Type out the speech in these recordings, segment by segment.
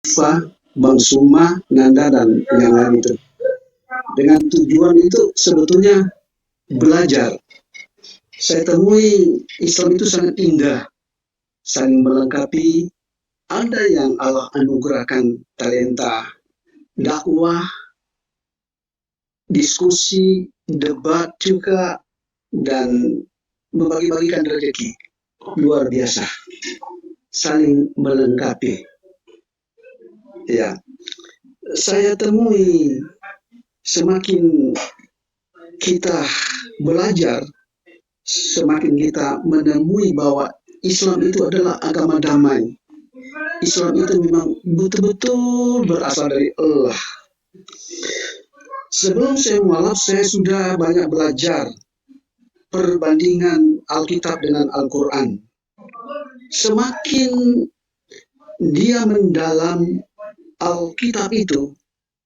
Fa, Bang Suma, Nanda, dan yang lain itu. Dengan tujuan itu sebetulnya belajar. Saya temui Islam itu sangat indah, saling melengkapi. Ada yang Allah anugerahkan talenta dakwah, diskusi, debat juga, dan membagi-bagikan rezeki. Luar biasa, saling melengkapi. Ya, saya temui semakin kita belajar, semakin kita menemui bahwa Islam itu adalah agama damai. Islam itu memang betul-betul berasal dari Allah. Sebelum saya mualaf, saya sudah banyak belajar perbandingan Alkitab dengan Al-Quran. Semakin dia mendalam Alkitab itu,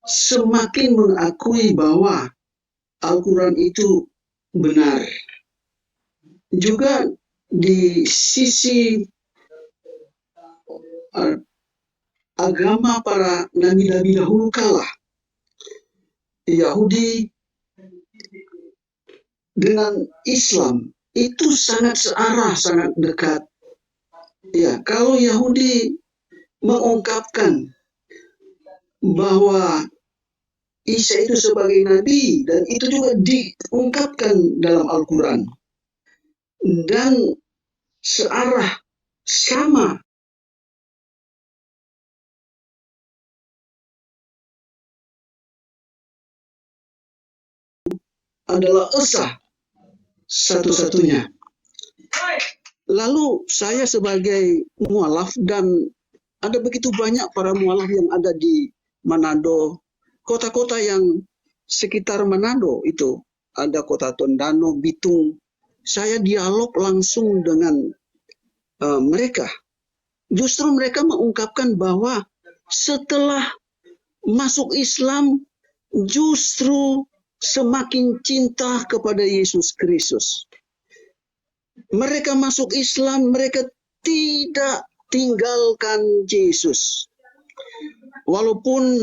semakin mengakui bahwa Al-Quran itu benar. Juga di sisi agama para nabi-nabi dahulu kala, Yahudi dengan Islam itu sangat searah, sangat dekat. Ya, kalau Yahudi mengungkapkan bahwa Isa itu sebagai nabi, dan itu juga diungkapkan dalam Al-Quran, dan searah sama adalah Esa satu-satunya. Lalu saya sebagai mualaf, dan ada begitu banyak para mualaf yang ada di Manado, kota-kota yang sekitar Manado itu, ada kota Tondano, Bitung. Saya dialog langsung dengan mereka. Justru mereka mengungkapkan bahwa setelah masuk Islam, justru semakin cinta kepada Yesus Kristus. Mereka masuk Islam, mereka tidak tinggalkan Yesus. Walaupun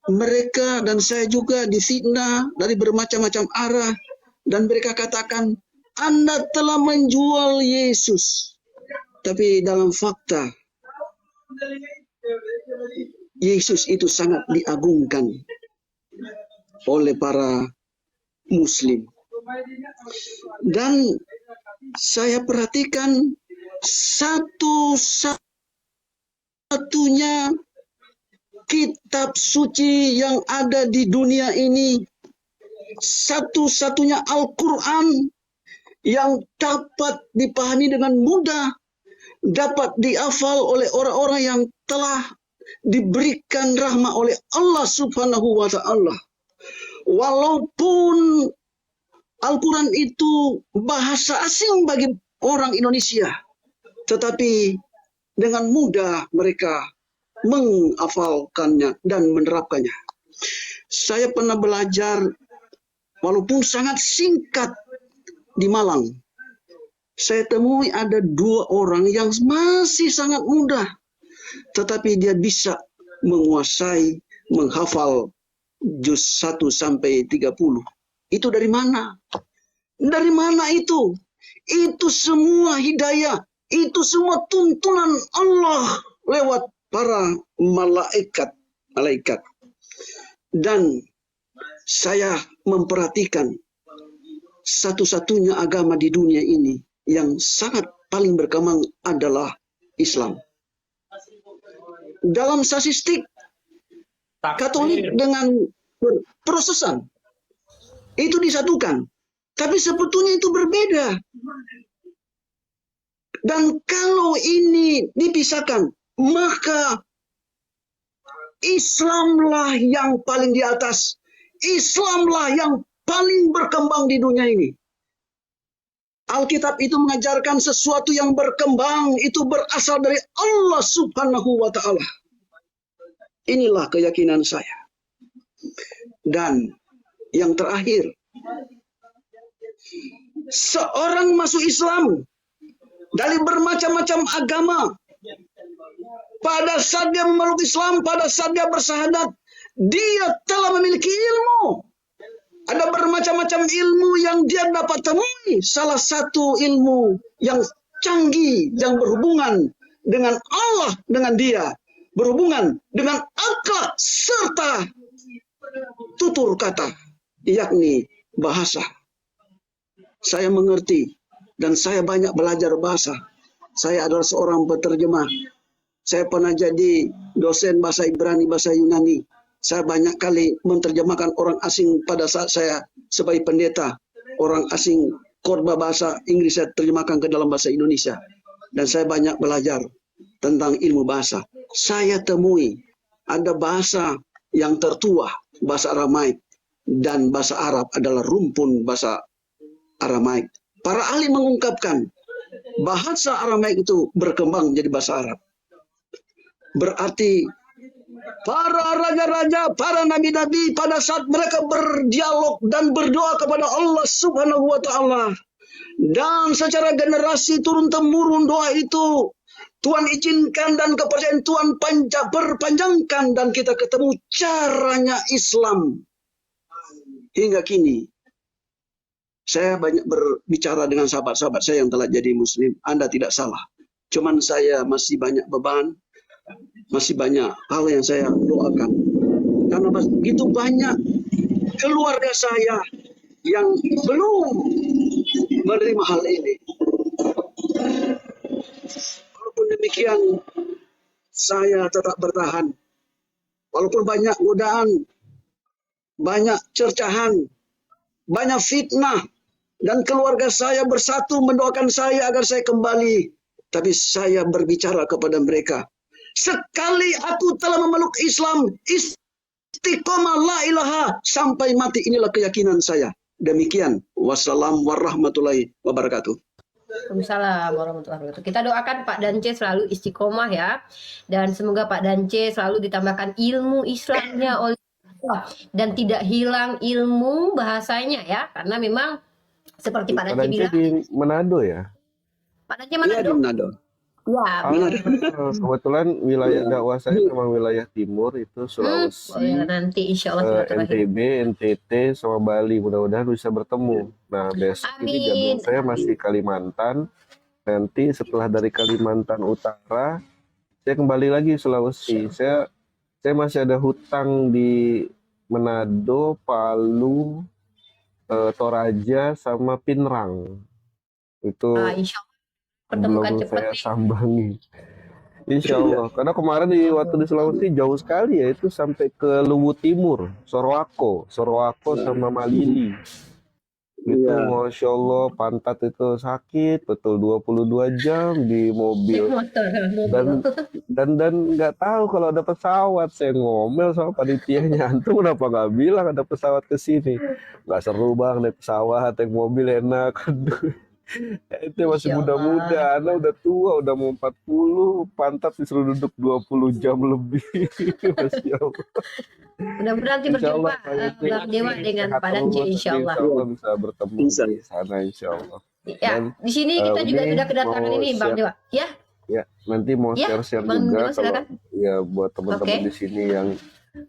mereka dan saya juga difitnah dari bermacam-macam arah, dan mereka katakan, Anda telah menjual Yesus. Tapi dalam fakta, Yesus itu sangat diagungkan oleh para Muslim. Dan saya perhatikan satu-satunya kitab suci yang ada di dunia ini, satu-satunya Al-Quran yang dapat dipahami dengan mudah, dapat dihafal oleh orang-orang yang telah diberikan rahmat oleh Allah Subhanahu wa Ta'ala. Walaupun Al-Quran itu bahasa asing bagi orang Indonesia, tetapi dengan mudah mereka menghafalkannya dan menerapkannya. Saya pernah belajar, walaupun sangat singkat, di Malang. Saya temui ada 2 orang yang masih sangat muda, tetapi dia bisa menguasai, menghafal juz 1 sampai 30. Itu dari mana? Dari mana itu? Itu semua hidayah, itu semua tuntunan Allah lewat para malaikat. Dan saya memperhatikan satu-satunya agama di dunia ini yang sangat paling berkembang adalah Islam. Dalam statistik, Katolik dengan Protestan itu disatukan, tapi sebetulnya itu berbeda. Dan kalau ini dipisahkan, maka Islamlah yang paling di atas. Islamlah yang paling berkembang di dunia ini. Alkitab itu mengajarkan sesuatu yang berkembang itu berasal dari Allah Subhanahu wa Ta'ala. Inilah keyakinan saya. Dan yang terakhir, seorang masuk Islam dari bermacam-macam agama, pada saat dia memeluk Islam, pada saat dia bersyahadat, dia telah memiliki ilmu. Ada bermacam-macam ilmu yang dia dapat temui. Salah satu ilmu yang canggih, yang berhubungan dengan Allah, dengan dia. Berhubungan dengan akhlak serta tutur kata, yakni bahasa. Saya mengerti dan saya banyak belajar bahasa. Saya adalah seorang penerjemah. Saya pernah jadi dosen bahasa Ibrani, bahasa Yunani. Saya banyak kali menerjemahkan orang asing pada saat saya sebagai pendeta. Orang asing khotbah bahasa Inggris saya terjemahkan ke dalam bahasa Indonesia. Dan saya banyak belajar tentang ilmu bahasa. Saya temui ada bahasa yang tertua, bahasa Aramaik. Dan bahasa Arab adalah rumpun bahasa Aramaik. Para ahli mengungkapkan bahasa Aramaik itu berkembang menjadi bahasa Arab. Berarti para raja-raja, para nabi-nabi pada saat mereka berdialog dan berdoa kepada Allah Subhanahu wa taala, dan secara generasi turun-temurun doa itu Tuhan izinkan dan kepercayaan Tuhan berpanjangkan dan kita ketemu caranya Islam hingga kini. Saya banyak berbicara dengan sahabat-sahabat saya yang telah jadi muslim. Anda tidak salah. Cuman saya masih banyak beban, masih banyak hal yang saya doakan. Karena begitu banyak keluarga saya yang belum menerima hal ini. Walaupun demikian, saya tetap bertahan. Walaupun banyak godaan, banyak cercahan, banyak fitnah, dan keluarga saya bersatu mendoakan saya agar saya kembali. Tapi saya berbicara kepada mereka, sekali aku telah memeluk Islam, istiqomah la ilaha sampai mati, inilah keyakinan saya. Demikian. Wassalamu warahmatullahi wabarakatuh. Waalaikumsalam warahmatullahi wabarakatuh. Kita doakan Pak Dance selalu istiqomah ya. Dan semoga Pak Dance selalu ditambahkan ilmu Islamnya oleh Allah dan tidak hilang ilmu bahasanya ya. Karena memang seperti Pak Dance bilang di Manado ya? Pak Dance Iya, Manado. di Manado. Ya, Kebetulan wilayah dakwah saya memang wilayah timur, itu Sulawesi, nanti insya Allah NTB, NTT, sama Bali. Mudah-mudahan bisa bertemu. Nah, besok ini jadwal saya masih Kalimantan. Nanti setelah dari Kalimantan Utara, saya kembali lagi Sulawesi. Saya masih ada hutang di Manado, Palu, Toraja, sama Pinrang. Itu insya Allah pertemukan belum cepat saya nih. sambangi. Insya Allah. Karena kemarin waktu di Sulawesi jauh sekali ya, itu sampai ke Luwu Timur, Sorowako sama Malili. Itu Masya Allah, pantat itu sakit betul, 22 jam di mobil. Dan nggak tahu kalau ada pesawat. Saya ngomel sama panitianya, antum kenapa nggak bilang ada pesawat ke sini? Nggak seru bang naik pesawat, naik mobil enak. Itu masih muda-muda, anak udah tua, udah mau 40, pantat disuruh duduk 20 jam lebih. Masya Allah. Mudah-mudahan nanti berjumpa Bang Dewa dengan Pak Dance insya Allah. Insya Allah bisa bertemu di sana insya Allah. Ya, Dan, di sini kita juga sudah kedatangan ini Bang Dewa. Ya. Ya, nanti mau share-share Bang juga Dewa, kalau ya buat teman-teman di sini yang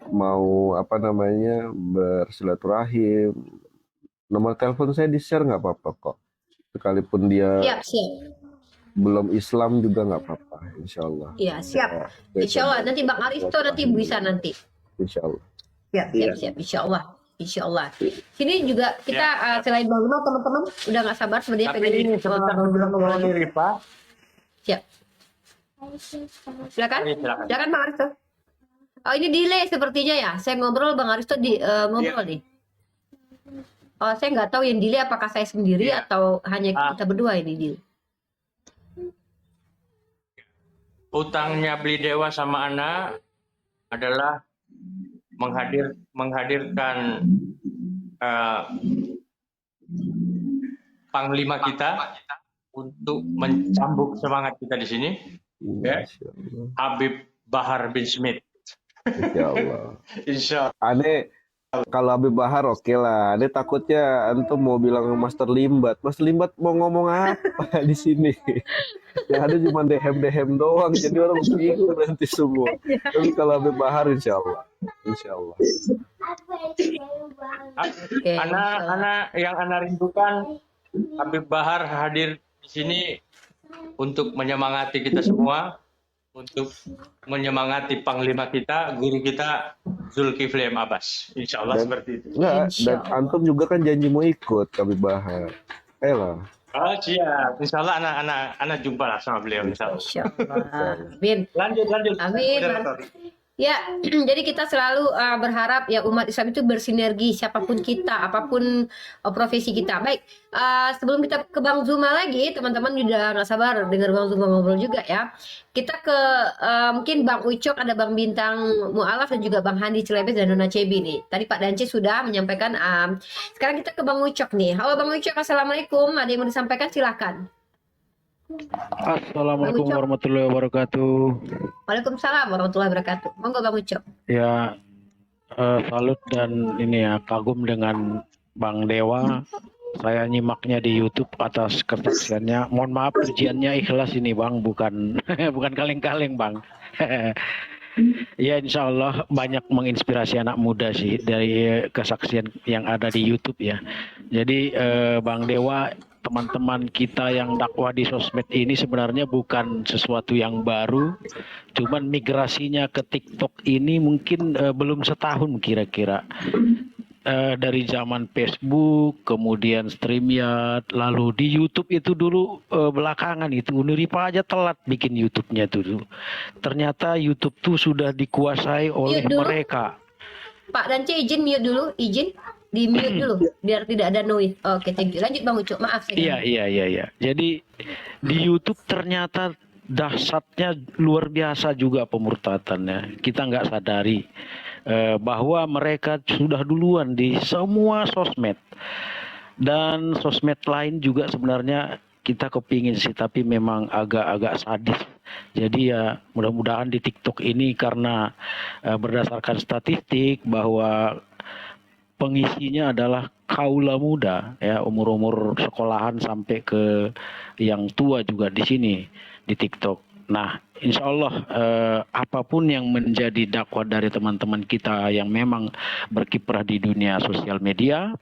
mau bersilaturahim. Nomor telepon saya di-share nggak apa-apa kok. Sekalipun dia belum Islam juga nggak apa-apa, insya Allah. Iya, siap. Insya Allah nanti Bang Aristo nanti bisa nanti. Insya Allah. Siap. Insya Allah. Sini juga kita selain Bang Lima, teman-teman udah nggak sabar sebenarnya pengen ngobrol nih, Pak. Siap. Silakan Bang Aristo. Oh ini delay sepertinya ya. Saya ngobrol Bang Aristo ngobrol nih. Oh, saya nggak tahu yang delay apakah saya sendiri atau hanya kita berdua ini delay. Utangnya beli dewa sama Ana adalah menghadirkan panglima kita untuk mencambuk semangat kita di sini, Habib Bahar bin Smith. Insya Allah. Insya Allah. Kalau Habib Bahar oke lah. Dia takutnya antum mau bilang Mas Terlimbat. Mas Terlimbat mau ngomong apa di sini? Yang ada cuma dehem-dehem doang. Jadi orang bingung nanti semua. Tapi kalau Habib Bahar insya Allah. Insya Allah. Oke, Ana yang Ana rindukan Habib Bahar hadir di sini untuk menyemangati kita semua, untuk menyemangati panglima kita, guru kita Zulkifli M. Abbas. Insya Allah seperti itu. Enggak, Insya dan antum juga kan janji mau ikut Habib Bahar. Ayolah. Oh siap, Insya Allah anak jumpa lah sama beliau. Insya Allah. Insya Allah. Amin. Lanjut. Amin. Ya, jadi kita selalu berharap ya umat Islam itu bersinergi siapapun kita, apapun profesi kita. Baik, sebelum kita ke Bang Zuma lagi, teman-teman udah nggak sabar dengar Bang Zuma ngobrol juga ya. Kita ke mungkin Bang Ucok, ada Bang Bintang Mu'alaf dan juga Bang Handi Celebes dan Nona Cebi nih. Tadi Pak Dance sudah menyampaikan. Sekarang kita ke Bang Ucok nih. Halo Bang Ucok, assalamualaikum. Ada yang mau disampaikan? Silakan. Assalamualaikum warahmatullahi wabarakatuh. Waalaikumsalam warahmatullahi wabarakatuh. Monggo Bang Ucok. Ya, salut dan ini ya kagum dengan Bang Dewa. Saya nyimaknya di YouTube atas kesaksiannya. Mohon maaf ujiannya ikhlas ini Bang, bukan bukan kaleng-kaleng Bang. Ya insya Allah banyak menginspirasi anak muda sih dari kesaksian yang ada di YouTube ya. Jadi Bang Dewa, teman-teman kita yang dakwah di sosmed ini sebenarnya bukan sesuatu yang baru, cuman migrasinya ke TikTok ini mungkin belum setahun kira-kira. Dari zaman Facebook, kemudian StreamYard, lalu di YouTube itu dulu belakangan itu Uniripa aja telat bikin YouTube-nya tuh dulu. Ternyata YouTube tuh sudah dikuasai oleh mereka. Pak Dance izin mute dulu, izin di mute dulu biar tidak ada noise. Oke, thank you. Lanjut Bang Ucok, maaf. Iya. Jadi di YouTube ternyata dahsyatnya luar biasa juga pemurtadannya. Kita nggak sadari bahwa mereka sudah duluan di semua sosmed. Dan sosmed lain juga sebenarnya kita kepingin sih, tapi memang agak-agak sadis. Jadi ya mudah-mudahan di TikTok ini karena berdasarkan statistik bahwa pengisinya adalah kaula muda ya, umur-umur sekolahan sampai ke yang tua juga di sini di TikTok. Nah, insya Allah apapun yang menjadi dakwah dari teman-teman kita yang memang berkiprah di dunia sosial media,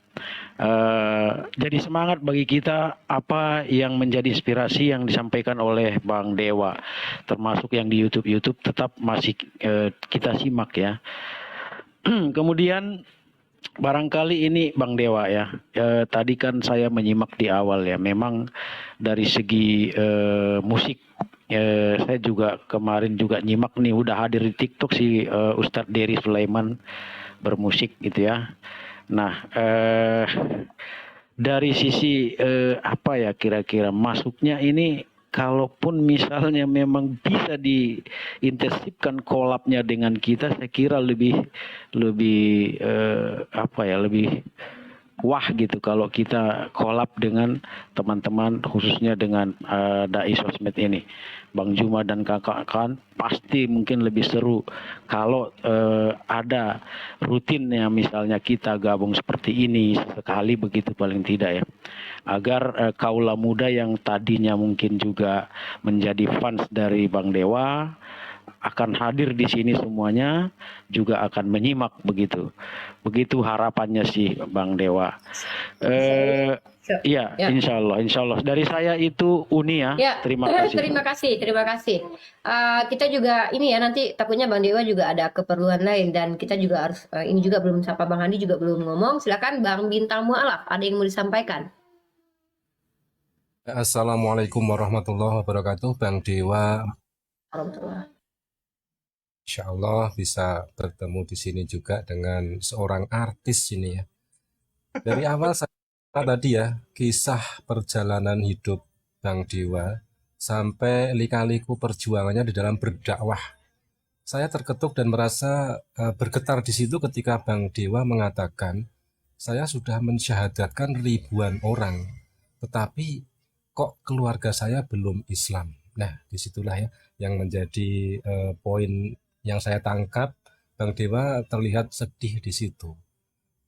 jadi semangat bagi kita apa yang menjadi inspirasi yang disampaikan oleh Bang Dewa, termasuk yang di YouTube tetap masih kita simak ya. Kemudian barangkali ini Bang Dewa ya, tadi kan saya menyimak di awal ya, memang dari segi musik saya juga kemarin juga nyimak nih, udah hadir di TikTok si Ustadz Dery Sulaiman bermusik gitu ya. Nah dari sisi apa ya kira-kira masuknya ini, kalaupun misalnya memang bisa diintensifkan kolabnya dengan kita, saya kira lebih apa ya, lebih wah gitu kalau kita kolab dengan teman-teman khususnya dengan dai sosmed ini. Bang Juma dan kakak kan pasti mungkin lebih seru kalau ada rutinnya, misalnya kita gabung seperti ini sekali begitu paling tidak ya, agar kaula muda yang tadinya mungkin juga menjadi fans dari Bang Dewa akan hadir di sini, semuanya juga akan menyimak begitu harapannya sih Bang Dewa. Iya, ya. Insya Allah. Dari saya itu Uni ya. Terima kasih. Terima kasih. Kita juga ini ya, nanti takutnya Bang Dewa juga ada keperluan lain dan kita juga harus ini juga belum sapa Bang Handi juga belum ngomong. Silakan Bang Bintang Mu'alaf, ada yang mau disampaikan? Assalamualaikum warahmatullahi wabarakatuh, Bang Dewa. Insya Allah bisa bertemu di sini juga dengan seorang artis ini ya. Dari awal saya tadi ya, kisah perjalanan hidup Bang Dewa sampai lika-liku perjuangannya di dalam berdakwah. Saya terketuk dan merasa bergetar di situ ketika Bang Dewa mengatakan, saya sudah mensyahadatkan ribuan orang, tetapi kok keluarga saya belum Islam. Nah, disitulah ya yang menjadi poin yang saya tangkap. Bang Dewa terlihat sedih di situ.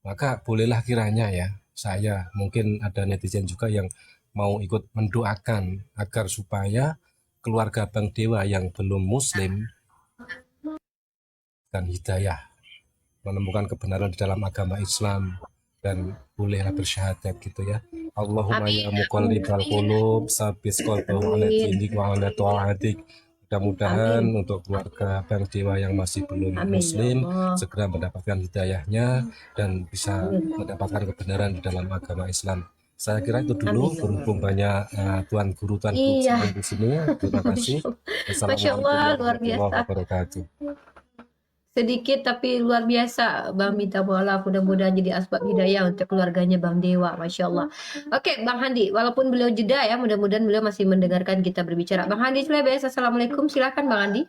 Maka bolehlah kiranya ya, saya mungkin ada netizen juga yang mau ikut mendoakan agar supaya keluarga Bang Dewa yang belum muslim dan hidayah menemukan kebenaran di dalam agama Islam dan bolehlah bersyahadat gitu ya. Allahumma Amin. ya muqallibal qulub sabbis qalbahu ala Amin. dinik wa ala ta'atik. Mudah-mudahan Amin. untuk keluarga Bang Dewa yang masih belum Amin ya muslim Allah. segera mendapatkan hidayahnya dan bisa Amin. mendapatkan kebenaran di dalam agama Islam. Saya kira itu Amin dulu, ya Allah. berhubung banyak tuan guru Iya. sekalian di sini. Terima kasih. Masya Allah, Wassalamualaikum luar warahmatullahi biasa. wabarakatuh. Sedikit tapi luar biasa. Bang minta maaf, mudah-mudahan jadi asbab hidayah untuk keluarganya Bang Dewa. Masya Allah. Oke, Bang Handi, walaupun beliau jeda ya, mudah-mudahan beliau masih mendengarkan kita berbicara. Bang Handi Slebes, Assalamualaikum. Silakan Bang Handi.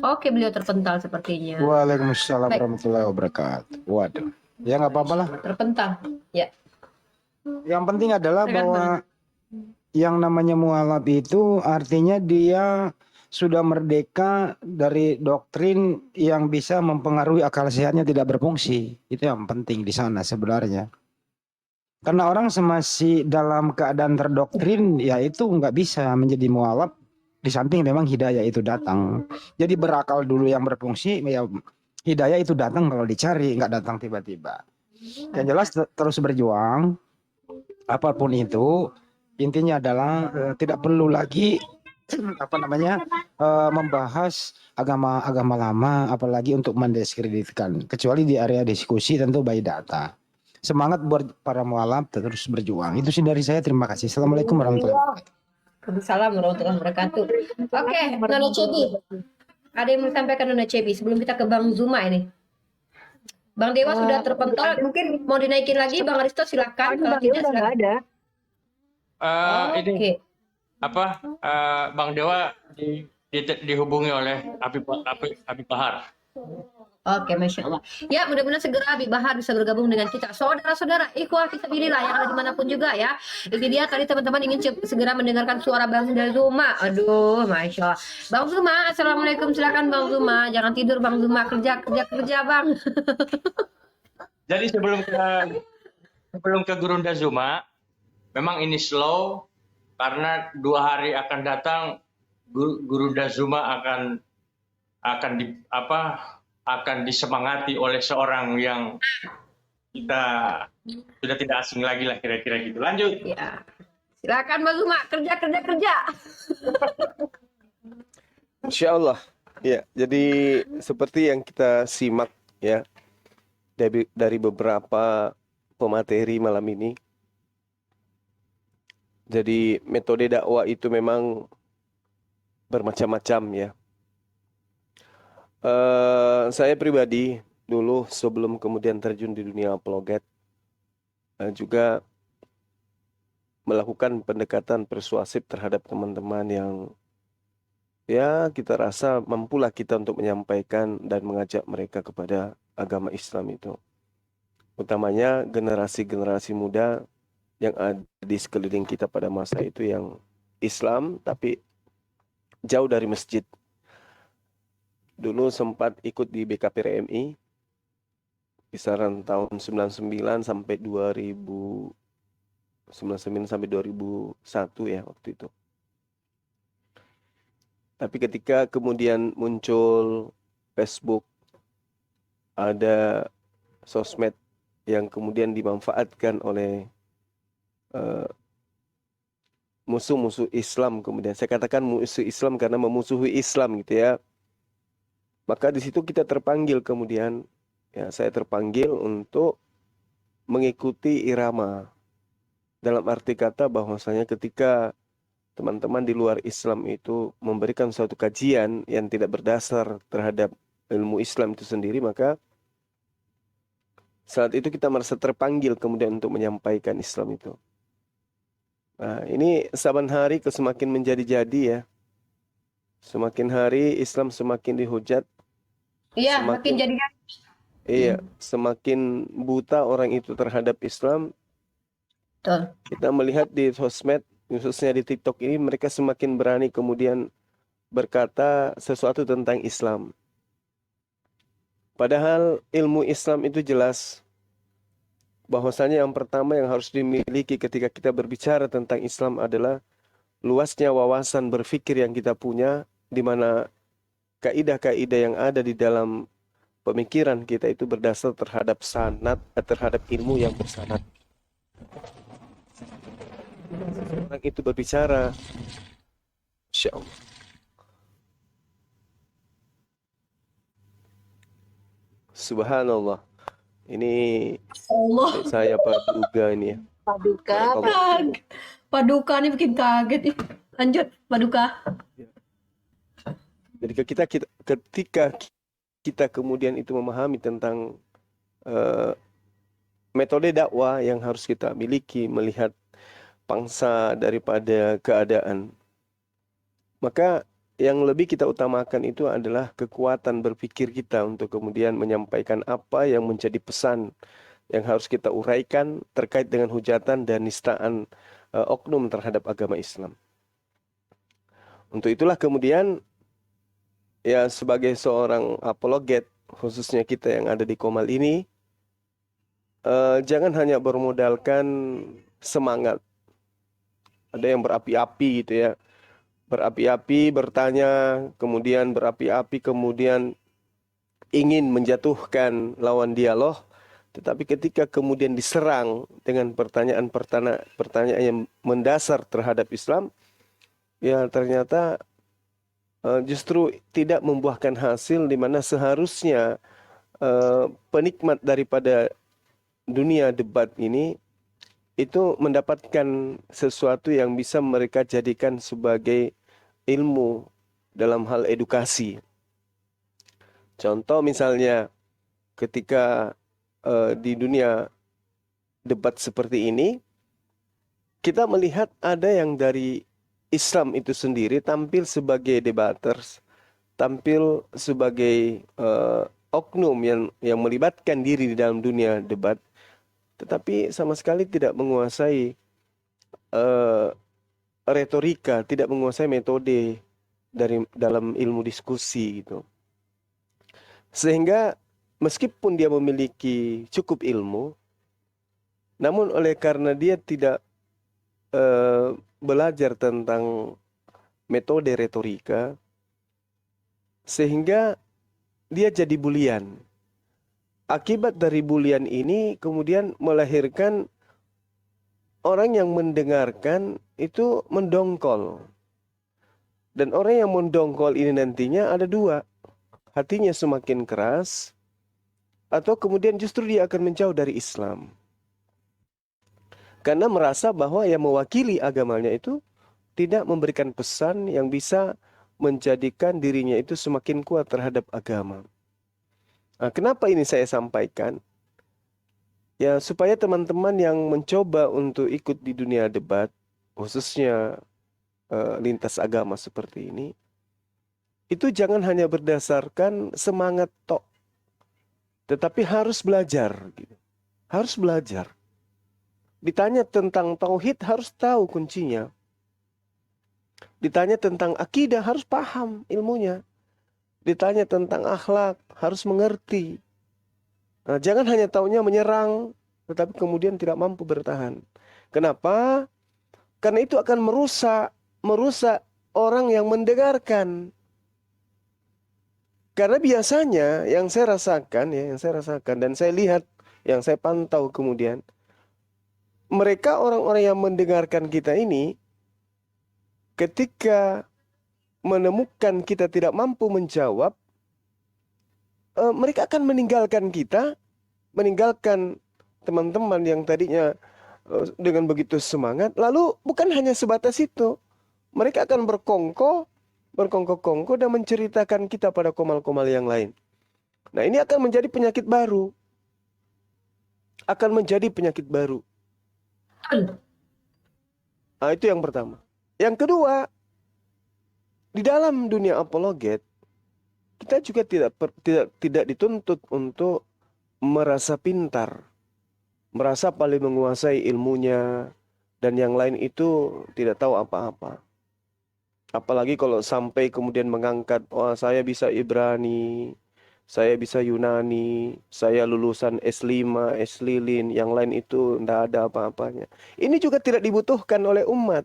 Oke, beliau terpental sepertinya. Waalaikumsalam Baik, warahmatullahi wabarakatuh. Waduh, ya nggak apa-apa lah. terpental. Ya, Yang penting adalah silakan bahwa Bang. yang namanya mualaf itu artinya dia sudah merdeka dari doktrin yang bisa mempengaruhi akal sehatnya tidak berfungsi. Itu yang penting di sana sebenarnya. Karena orang masih dalam keadaan terdoktrin, ya itu nggak bisa menjadi mualaf. Di samping memang hidayah itu datang. Jadi berakal dulu yang berfungsi, ya hidayah itu datang kalau dicari, nggak datang tiba-tiba. Yang jelas terus berjuang, apapun itu, intinya adalah tidak perlu lagi membahas agama-agama lama, apalagi untuk mendiskreditkan. Kecuali di area diskusi tentu by data. Semangat buat para mualaf terus berjuang. Itu sih dari saya. Terima kasih. Assalamualaikum warahmatullahi wabarakatuh. Waalaikumsalam warahmatullahi wabarakatuh. Oke, Nona Cebi. Ada yang mau sampaikan Nona Cebi sebelum kita ke Bang Zuma ini. Bang Dewa sudah terpental, mungkin mau dinaikin lagi, Bang Aristo silakan. Kalau tidak silakan. ada. Ini Oke, apa Bang Dewa dihubungi oleh Habib Bahar. oke, Masya Allah. Ya, mudah-mudahan segera Habib Bahar bisa bergabung dengan kita. Saudara-saudara, ikhwah fisabilillah yang ada dimanapun juga ya. Ini dia tadi teman-teman ingin segera mendengarkan suara Bang Zuma. Aduh, Masya Allah. Bang Zuma, Assalamualaikum. Silakan Bang Zuma. Jangan tidur Bang Zuma. Kerja, Bang. Jadi sebelum ke Gurunda Zuma, memang ini slow karena 2 hari akan datang Gurunda Zuma akan disemangati oleh seorang yang kita sudah tidak asing lagi lah kira-kira gitu. Lanjut. Ya. Silakan Bang Zuma, kerja. Insya Allah. Ya, jadi seperti yang kita simak ya dari beberapa pemateri malam ini. Jadi metode dakwah itu memang bermacam-macam ya. Saya pribadi dulu sebelum kemudian terjun di dunia apologet juga melakukan pendekatan persuasif terhadap teman-teman yang ya kita rasa mampulah kita untuk menyampaikan dan mengajak mereka kepada agama Islam itu. Utamanya generasi-generasi muda yang ada di sekeliling kita pada masa itu yang Islam tapi jauh dari masjid. Dulu sempat ikut di BKPRMI kisaran tahun 99 sampai 99 sampai 2001 ya waktu itu. Tapi ketika kemudian muncul Facebook, ada sosmed yang kemudian dimanfaatkan oleh musuh-musuh Islam, kemudian saya katakan musuh Islam karena memusuhi Islam gitu ya. Maka di situ kita terpanggil kemudian, ya saya terpanggil untuk mengikuti irama. Dalam arti kata bahwasanya ketika teman-teman di luar Islam itu memberikan suatu kajian yang tidak berdasar terhadap ilmu Islam itu sendiri, maka saat itu kita merasa terpanggil kemudian untuk menyampaikan Islam itu. Nah, ini saban hari semakin menjadi-jadi ya. Semakin hari Islam semakin dihujat. Iya, makin jadi kan. Iya, semakin buta orang itu terhadap Islam. Betul. Kita melihat di sosmed, khususnya di TikTok ini, mereka semakin berani kemudian berkata sesuatu tentang Islam. Padahal ilmu Islam itu jelas. bahwasanya yang pertama yang harus dimiliki ketika kita berbicara tentang Islam adalah luasnya wawasan berpikir yang kita punya, di mana kaidah-kaidah yang ada di dalam pemikiran kita itu berdasar terhadap sanad, terhadap ilmu yang bersanad. Orang itu berbicara, Insya Allah. Subhanallah. Ini Allah. saya Paduka ini ya. Paduka, Barakallahu fikum. Paduka nih bikin kaget ih. Lanjut, Paduka. Jadi ketika kita kemudian itu memahami tentang metode dakwah yang harus kita miliki, melihat pangsa daripada keadaan, maka yang lebih kita utamakan itu adalah kekuatan berpikir kita untuk kemudian menyampaikan apa yang menjadi pesan yang harus kita uraikan terkait dengan hujatan dan nistaan oknum terhadap agama Islam. Untuk itulah kemudian ya sebagai seorang apologet, khususnya kita yang ada di Qomal ini, jangan hanya bermodalkan semangat. Ada yang berapi-api gitu ya. Berapi-api bertanya, kemudian berapi-api, kemudian ingin menjatuhkan lawan dialog. Tetapi ketika kemudian diserang dengan pertanyaan yang mendasar terhadap Islam, ya ternyata justru tidak membuahkan hasil, di mana seharusnya penikmat daripada dunia debat ini itu mendapatkan sesuatu yang bisa mereka jadikan sebagai ilmu dalam hal edukasi. Contoh misalnya ketika di dunia debat seperti ini, kita melihat ada yang dari Islam itu sendiri tampil sebagai debaters, tampil sebagai oknum yang melibatkan diri di dalam dunia debat, tetapi sama sekali tidak menguasai retorika, tidak menguasai metode dalam ilmu diskusi gitu. Sehingga meskipun dia memiliki cukup ilmu, namun oleh karena dia tidak belajar tentang metode retorika, sehingga dia jadi bulian. Akibat dari bulian ini kemudian melahirkan orang yang mendengarkan itu mendongkol. Dan orang yang mendongkol ini nantinya ada dua. Hatinya semakin keras, atau kemudian justru dia akan menjauh dari Islam. Karena merasa bahwa yang mewakili agamanya itu tidak memberikan pesan yang bisa menjadikan dirinya itu semakin kuat terhadap agama. Nah, kenapa ini saya sampaikan? Ya, supaya teman-teman yang mencoba untuk ikut di dunia debat, khususnya lintas agama seperti ini, itu jangan hanya berdasarkan semangat tok, tetapi harus belajar. Gitu. Harus belajar. Ditanya tentang tauhid harus tahu kuncinya. Ditanya tentang akidah harus paham ilmunya. Ditanya tentang akhlak harus mengerti. Nah, jangan hanya taunya menyerang, tetapi kemudian tidak mampu bertahan. Kenapa? Karena itu akan merusak orang yang mendengarkan. Karena biasanya yang saya rasakan dan saya lihat, yang saya pantau kemudian, mereka orang-orang yang mendengarkan kita ini, ketika menemukan kita tidak mampu menjawab, mereka akan meninggalkan kita, meninggalkan teman-teman yang tadinya dengan begitu semangat. Lalu bukan hanya sebatas itu, mereka akan berkongko-kongko dan menceritakan kita pada komal-komal yang lain. Nah, ini akan menjadi penyakit baru. Nah, itu yang pertama. Yang kedua, di dalam dunia apologet, kita juga tidak dituntut untuk merasa pintar, merasa paling menguasai ilmunya, dan yang lain itu tidak tahu apa-apa. Apalagi kalau sampai kemudian mengangkat, wah saya bisa Ibrani, saya bisa Yunani, saya lulusan S5, S-Lilin, yang lain itu tidak ada apa-apanya. Ini juga tidak dibutuhkan oleh umat.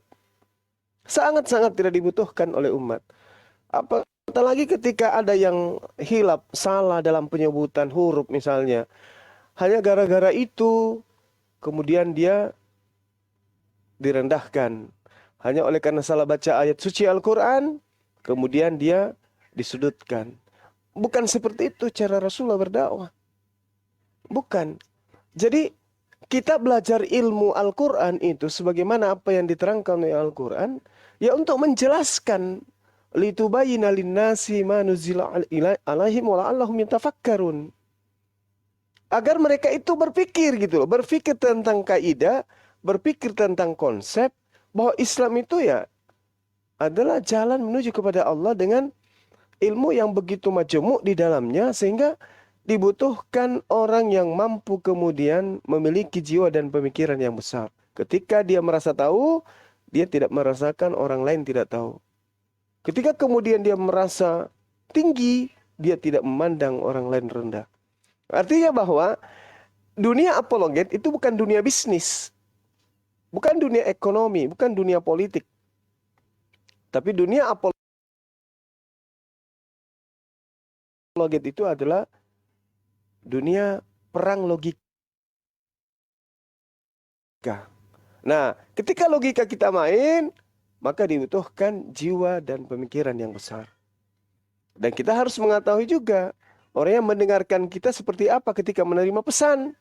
Sangat-sangat tidak dibutuhkan oleh umat. Apalagi ketika ada yang hilap, salah dalam penyebutan huruf misalnya. Hanya gara-gara itu, kemudian dia direndahkan. Hanya oleh karena salah baca ayat suci Al-Quran, kemudian dia disudutkan. Bukan seperti itu cara Rasulullah berdakwah. Bukan. Jadi kita belajar ilmu Al-Quran itu sebagaimana apa yang diterangkan oleh Al-Quran, ya untuk menjelaskan litubayyina linnasi ma nuzila alaihim wa la'allahum yatafakkarun. Agar mereka itu berpikir gitu loh, berpikir tentang kaidah, berpikir tentang konsep bahwa Islam itu ya adalah jalan menuju kepada Allah dengan ilmu yang begitu majemuk di dalamnya, sehingga dibutuhkan orang yang mampu kemudian memiliki jiwa dan pemikiran yang besar. Ketika dia merasa tahu, dia tidak merasakan orang lain tidak tahu. Ketika kemudian dia merasa tinggi, dia tidak memandang orang lain rendah. Artinya bahwa dunia apologet itu bukan dunia bisnis, bukan dunia ekonomi, bukan dunia politik. Tapi dunia apologet itu adalah dunia perang logika. Nah, ketika logika kita main, maka dibutuhkan jiwa dan pemikiran yang besar. Dan kita harus mengetahui juga orang yang mendengarkan kita seperti apa ketika menerima pesan.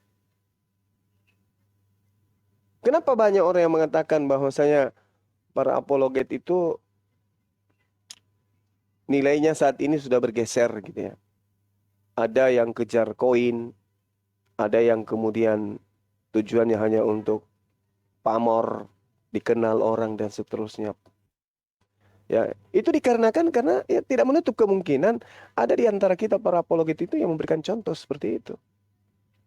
Kenapa banyak orang yang mengatakan bahwasanya para apologet itu nilainya saat ini sudah bergeser gitu ya. Ada yang kejar koin, ada yang kemudian tujuannya hanya untuk pamor, dikenal orang dan seterusnya. Ya, itu dikarenakan karena ya tidak menutup kemungkinan ada di antara kita para apologet itu yang memberikan contoh seperti itu.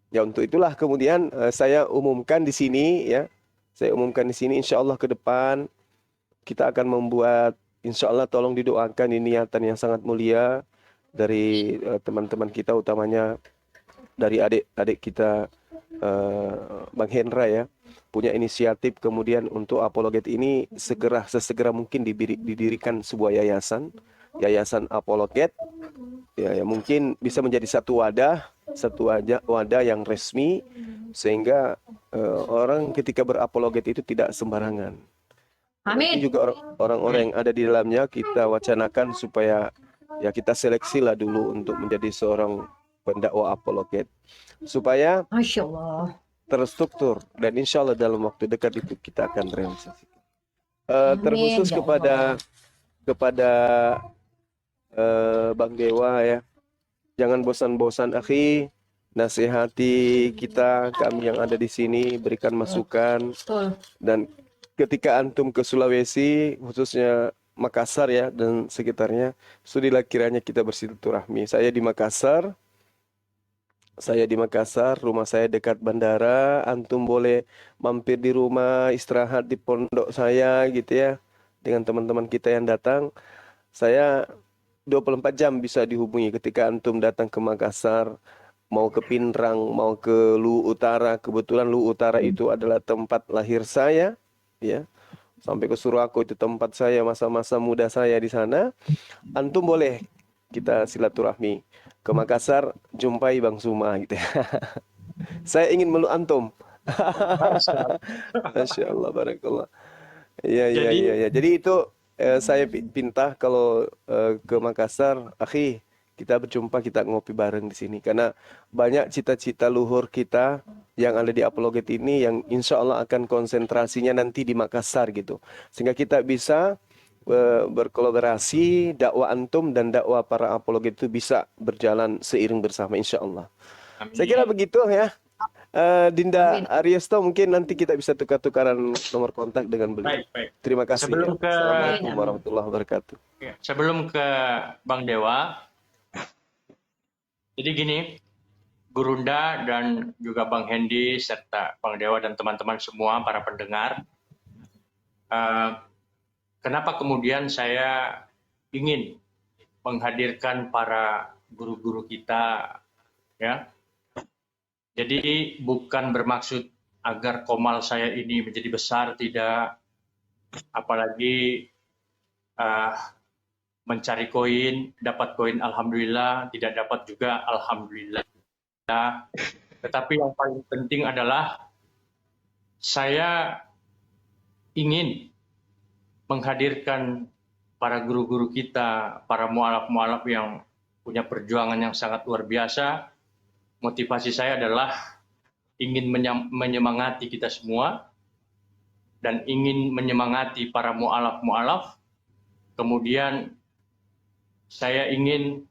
Ya, untuk itulah kemudian saya umumkan di sini ya. Saya umumkan di sini, insya Allah ke depan kita akan membuat, insya Allah tolong didoakan ini niatan yang sangat mulia dari teman-teman kita, utamanya dari adik-adik kita Bang Hendra ya, punya inisiatif kemudian untuk apologet ini sesegera mungkin didirikan sebuah yayasan apologet ya, yang mungkin bisa menjadi satu wadah yang resmi, sehingga orang ketika berapologet itu tidak sembarangan. Amin. Itu juga orang-orang yang ada di dalamnya kita wacanakan supaya ya kita seleksi lah dulu untuk menjadi seorang pendakwah apologet, supaya Masya Allah. terstruktur, dan insya Allah dalam waktu dekat itu kita akan realisasikan. Amin, Terkhusus ya kepada Bang Dewa ya, jangan bosan-bosan akhi, nasihati kita, kami yang ada di sini, berikan masukan. Betul. Dan ketika antum ke Sulawesi, khususnya Makassar ya dan sekitarnya, sudilah kiranya kita bersilaturahmi. Saya di Makassar, rumah saya dekat bandara. Antum boleh mampir di rumah, istirahat di pondok saya gitu ya. Dengan teman-teman kita yang datang, saya 24 jam bisa dihubungi ketika antum datang ke Makassar, mau ke Pinrang, mau ke Luwu Utara. Kebetulan Luwu Utara itu adalah tempat lahir saya, ya. Sampai ke Surako itu tempat saya, masa-masa muda saya di sana. Antum boleh kita silaturahmi. Ke Makassar, jumpai Bang Suma gitu ya. Saya ingin meluk antum. Masya Allah, barakallah. Iya. Jadi itu saya pinta kalau ke Makassar, akhi, kita berjumpa, kita ngopi bareng di sini. Karena banyak cita-cita luhur kita yang ada di apologet ini yang insya Allah akan konsentrasinya nanti di Makassar gitu. Sehingga kita bisa berkolaborasi, dakwah antum dan dakwah para apologet itu bisa berjalan seiring bersama insya Allah. Saya kira begitu ya. Dinda Ariesto, mungkin nanti kita bisa tukar-tukaran nomor kontak dengan beliau. Baik. Terima kasih. Assalamualaikum warahmatullahi wabarakatuh. Sebelum ke Bang Dewa, jadi gini, Gurunda dan juga Bang Hendy serta Bang Dewa dan teman-teman semua para pendengar, kenapa kemudian saya ingin menghadirkan para guru-guru kita, ya. Jadi bukan bermaksud agar komal saya ini menjadi besar, tidak. Apalagi mencari koin, dapat koin alhamdulillah, tidak dapat juga alhamdulillah. Tetapi yang paling penting adalah saya ingin menghadirkan para guru-guru kita, para mualaf-mualaf yang punya perjuangan yang sangat luar biasa. Motivasi saya adalah ingin menyemangati kita semua dan ingin menyemangati para mualaf-mualaf. Kemudian saya ingin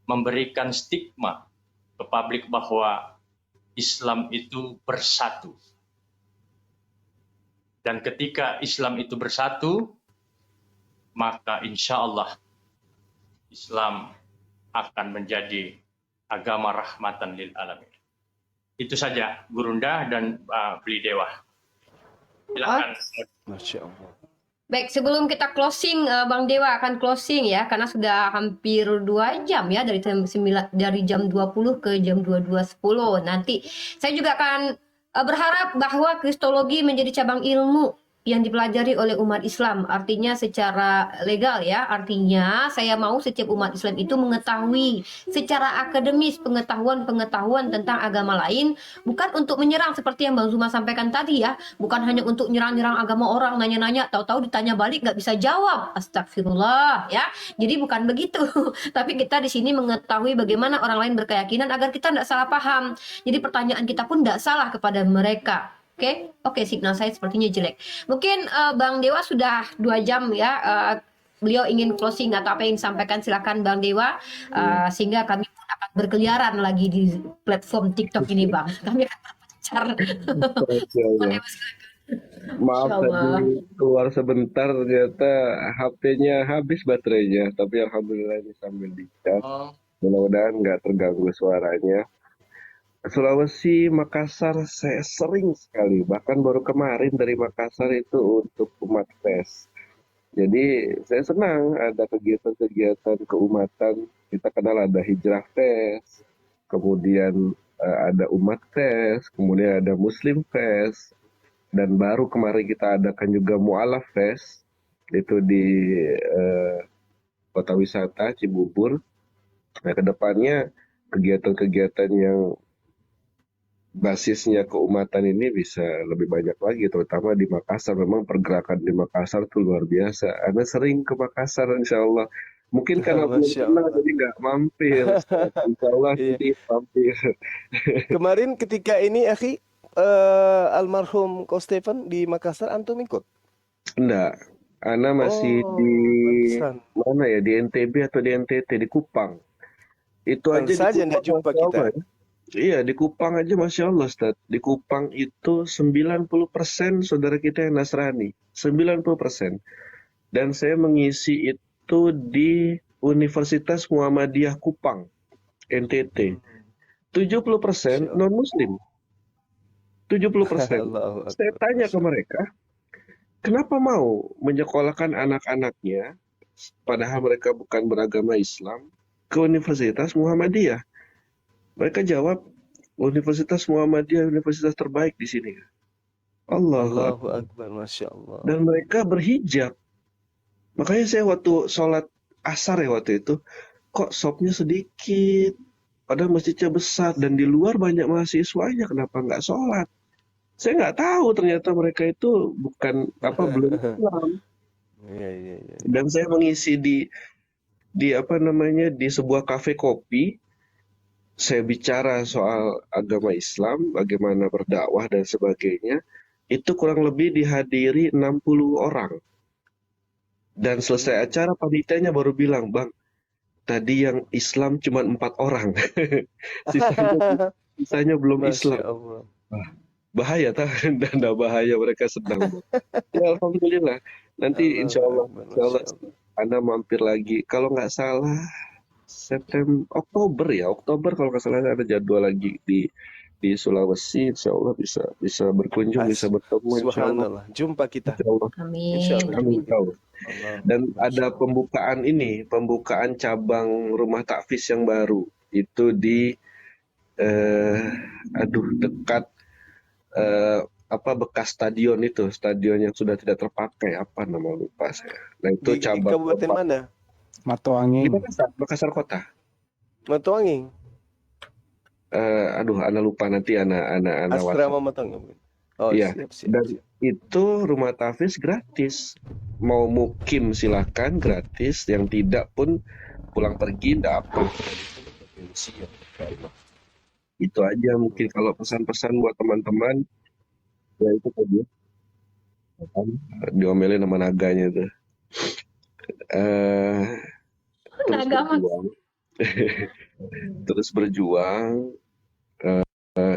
memberikan stigma ke publik bahwa Islam itu bersatu. Dan ketika Islam itu bersatu, maka insya Allah Islam akan menjadi agama rahmatan lil alamin. Itu saja, Gurunda dan Beli Dewa. Silakan. Masya Allah. Baik, sebelum kita closing, Bang Dewa akan closing ya, karena sudah hampir 2 jam ya, dari jam 20 ke jam 22.10. Nanti saya juga akan berharap bahwa kristologi menjadi cabang ilmu yang dipelajari oleh umat Islam, artinya secara legal ya, artinya saya mau setiap umat Islam itu mengetahui secara akademis pengetahuan tentang agama lain, bukan untuk menyerang seperti yang Bang Zuma sampaikan tadi ya, bukan hanya untuk nyerang-nyerang agama orang, nanya-nanya, tahu-tahu ditanya balik nggak bisa jawab, astagfirullah ya, jadi bukan begitu, tapi kita di sini mengetahui bagaimana orang lain berkeyakinan agar kita tidak salah paham, jadi pertanyaan kita pun tidak salah kepada mereka. Oke, signal saya sepertinya jelek. Mungkin Bang Dewa sudah 2 jam ya. Beliau ingin closing atau apa yang disampaikan, silakan Bang Dewa. Sehingga kami pun akan berkeliaran lagi di platform TikTok ini, Bang. Kami akan berpencar. Bang Dewa, silakan. Maaf Insya Allah. tadi keluar sebentar ternyata HP-nya habis baterainya, tapi alhamdulillah ini sambil di-charge. Mudah-mudahan nggak terganggu suaranya. Sulawesi, Makassar, saya sering sekali, bahkan baru kemarin dari Makassar itu untuk umat Fest. Jadi saya senang ada kegiatan-kegiatan keumatan. Kita kenal ada Hijrah Fest, kemudian ada Umat Fest, kemudian ada Muslim Fest, dan baru kemarin kita adakan juga Mu'alaf Fest, itu di kota wisata Cibubur. Nah, kedepannya kegiatan-kegiatan yang basisnya keumatan ini bisa lebih banyak lagi, terutama di Makassar. Memang pergerakan di Makassar tuh luar biasa. Anda sering ke Makassar, insya Allah. Mungkin karena belum Masya pernah, Allah. jadi nggak mampir. Insya Allah Iya. nanti mampir. Kemarin ketika ini, akhi, almarhum Ko Stephen di Makassar, antum ikut? Enggak. Ana masih di pantesan. mana ya? Di NTB atau di NTT, di Kupang. Itu aja Pantes di saja Kupang, nggak jumpa Masya kita. Allah, ya. Iya, di Kupang aja Masya Allah, Ustaz. Di Kupang itu 90% saudara kita yang Nasrani. 90%. Dan saya mengisi itu di Universitas Muhammadiyah Kupang, NTT. 70% non-Muslim. 70%. Allahu Saya Akbar. tanya ke mereka, kenapa mau menyekolahkan anak-anaknya, padahal mereka bukan beragama Islam, ke Universitas Muhammadiyah? Mereka jawab, Universitas Muhammadiyah universitas terbaik di sini. Allahu Allahu Akbar. Akbar, Masya Allah. Dan mereka berhijab. Makanya saya waktu sholat asar ya waktu itu, kok sopnya sedikit, padahal masjidnya besar, dan di luar banyak mahasiswanya, kenapa nggak sholat? Saya nggak tahu ternyata mereka itu bukan belum Islam. Iya. Dan saya mengisi di apa namanya, di sebuah kafe kopi. Saya bicara soal agama Islam, bagaimana berdakwah dan sebagainya. Itu kurang lebih dihadiri 60 orang. Dan selesai acara panitianya baru bilang, Bang, tadi yang Islam cuma 4 orang. Sisanya belum Masya Islam. Allah. Wah, bahaya tak? Dan bahaya, mereka sedang. Ya, alhamdulillah. Nanti insya Allah, Masya Allah. Anda mampir lagi. Kalau nggak salah Oktober kalau nggak salah ada jadwal lagi di di Sulawesi, insya Allah bisa berkunjung, bisa bertemu, insya Allah. Subhanallah. Jumpa kita. Insya Allah. Insya Amin. Allah. Amin. Amin. Tahu. Allah. Dan Masya ada Allah. pembukaan cabang rumah takfis yang baru itu di dekat bekas stadion itu, stadion yang sudah tidak terpakai, apa nama lupa saya. Nah itu Di cabang kabupaten mana? di Matoanging. Makassar kota. Matoanging. Ana lupa nanti ana WhatsApp. Asrama Matoanging. Oh, Iya. siap. Dan itu rumah tahfiz gratis. Mau mukim silahkan gratis, yang tidak pun pulang pergi dapat. Itu aja mungkin kalau pesan-pesan buat teman-teman. Ya itu tadi. Diomelin sama naganya tuh. Terus Naga mas. berjuang. Terus berjuang,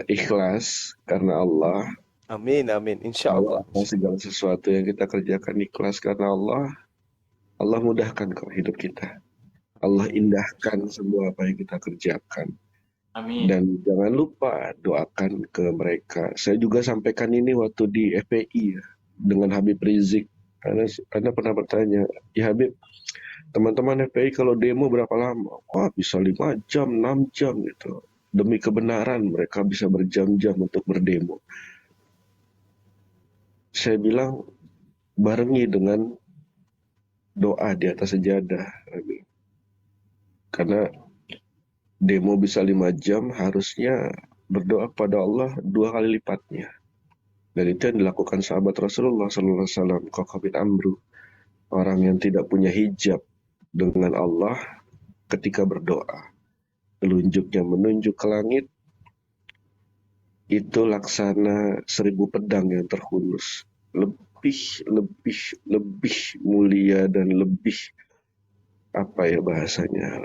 ikhlas karena Allah. Amin. Insya Allah. Segala sesuatu yang kita kerjakan ikhlas karena Allah, Allah mudahkan kok hidup kita. Allah indahkan semua apa yang kita kerjakan. Amin. Dan jangan lupa doakan ke mereka. Saya juga sampaikan ini waktu di FPI ya, dengan Habib Rizik. Anda pernah bertanya, ya Habib, teman-teman FPI kalau demo berapa lama? Wah, bisa 5 jam, 6 jam gitu. Demi kebenaran mereka bisa berjam-jam untuk berdemo. Saya bilang barengi dengan doa di atas sejadah. Karena demo bisa 5 jam, harusnya berdoa kepada Allah 2 kali lipatnya. Dan itu yang dilakukan sahabat Rasulullah SAW, Khalid bin Amru, orang yang tidak punya hijab dengan Allah ketika berdoa. Telunjuknya menunjuk ke langit, itu laksana 1000 pedang yang terhunus. Lebih mulia dan lebih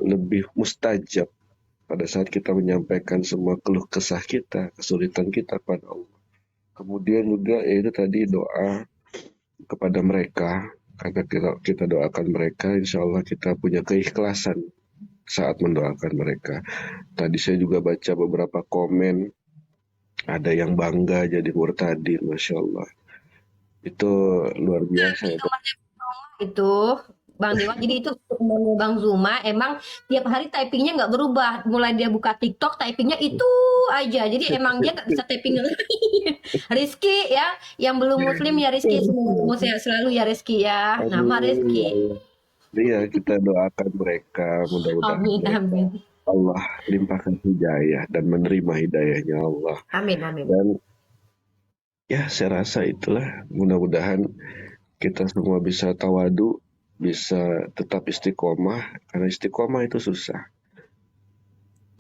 lebih mustajab pada saat kita menyampaikan semua keluh kesah kita, kesulitan kita pada Allah. Kemudian juga itu tadi doa kepada mereka, karena kita doakan mereka, insya Allah kita punya keikhlasan saat mendoakan mereka. Tadi saya juga baca beberapa komen, ada yang bangga jadi murtadin, Masya Allah. Itu luar biasa ya. Itu Bang Dewa, jadi itu temannya Bang Zuma emang tiap hari typingnya nggak berubah. Mulai dia buka TikTok typingnya itu aja. Jadi emang dia nggak bisa typing lagi. Rizky ya, yang belum muslim ya Rizky, semoga sehat selalu ya Rizky ya. Nama Rizky. Iya, kita doakan mereka, mudah-mudahan Amin. Allah limpahkan hidayah dan menerima hidayahnya Allah. Amin. Dan ya saya rasa itulah, mudah-mudahan kita semua bisa tawadu, bisa tetap istiqomah, karena istiqomah itu susah.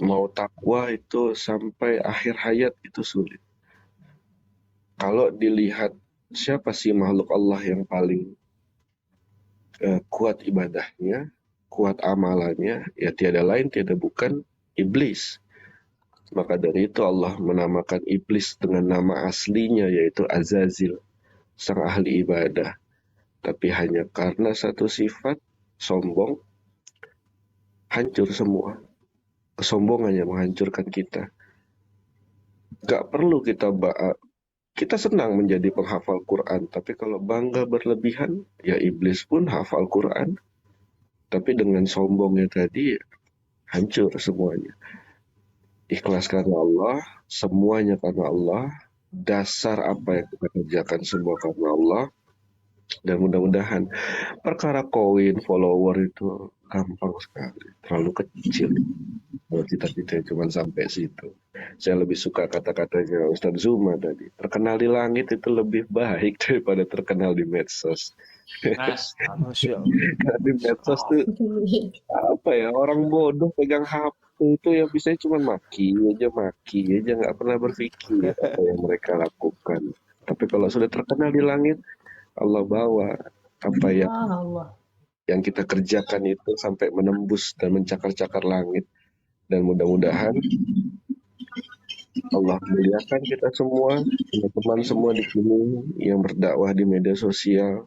Mau takwa itu sampai akhir hayat itu sulit. Kalau dilihat siapa sih makhluk Allah yang paling kuat ibadahnya, kuat amalannya, ya tiada lain tiada bukan iblis. Maka dari itu Allah menamakan iblis dengan nama aslinya, yaitu Azazil, sang ahli ibadah. Tapi hanya karena satu sifat, sombong, hancur semua. Kesombongannya menghancurkan kita. Gak perlu kita senang menjadi penghafal Quran, tapi kalau bangga berlebihan, ya iblis pun hafal Quran. Tapi dengan sombongnya tadi, hancur semuanya. Ikhlas karena Allah, semuanya karena Allah, dasar apa yang kita kerjakan semua karena Allah. Dan mudah-mudahan perkara koin, follower itu gampang sekali, terlalu kecil. Kalau cita-cita cuma sampai situ. Saya lebih suka kata-katanya Ustadz Zuma tadi, terkenal di langit itu lebih baik daripada terkenal di medsos. Mas, Masya Allah. Karena di medsos tuh orang bodoh pegang HP itu ya bisa cuma maki aja, nggak pernah berpikir apa yang mereka lakukan. Tapi kalau sudah terkenal di langit, Allah bawa apa yang kita kerjakan itu sampai menembus dan mencakar-cakar langit. Dan mudah-mudahan Allah muliakan kita semua, teman-teman semua di sini yang berdakwah di media sosial.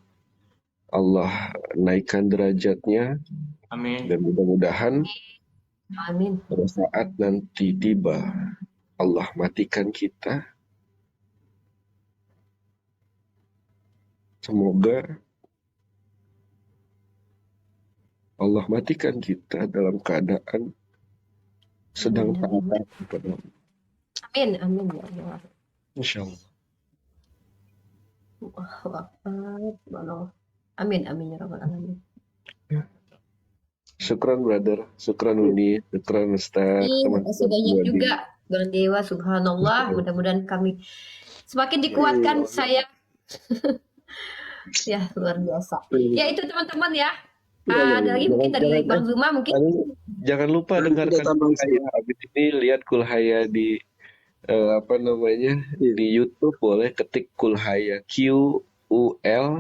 Allah naikkan derajatnya. amin. Dan mudah-mudahan Amin. pada saat nanti tiba Allah matikan kita. Semoga Allah matikan kita dalam keadaan sedang taat kepada Allah. Amin, amin ya Allah. Insya Allah. Allahu Akbar. Subhanallah. Amin, amin ya rabbal alamin. Syukran brother, syukran Uni, syukran Ustaz, Terima kasih banyak juga Bang Dewa, subhanallah. Mudah-mudahan kami semakin dikuatkan saya. Ya, luar biasa. Ya itu teman-teman ya. Ada lagi mungkin dari Bang Zuma mungkin. Jangan lupa dengarkan Kulhaya. Habis ini lihat Kulhaya di di YouTube, boleh ketik Kulhaya, QUL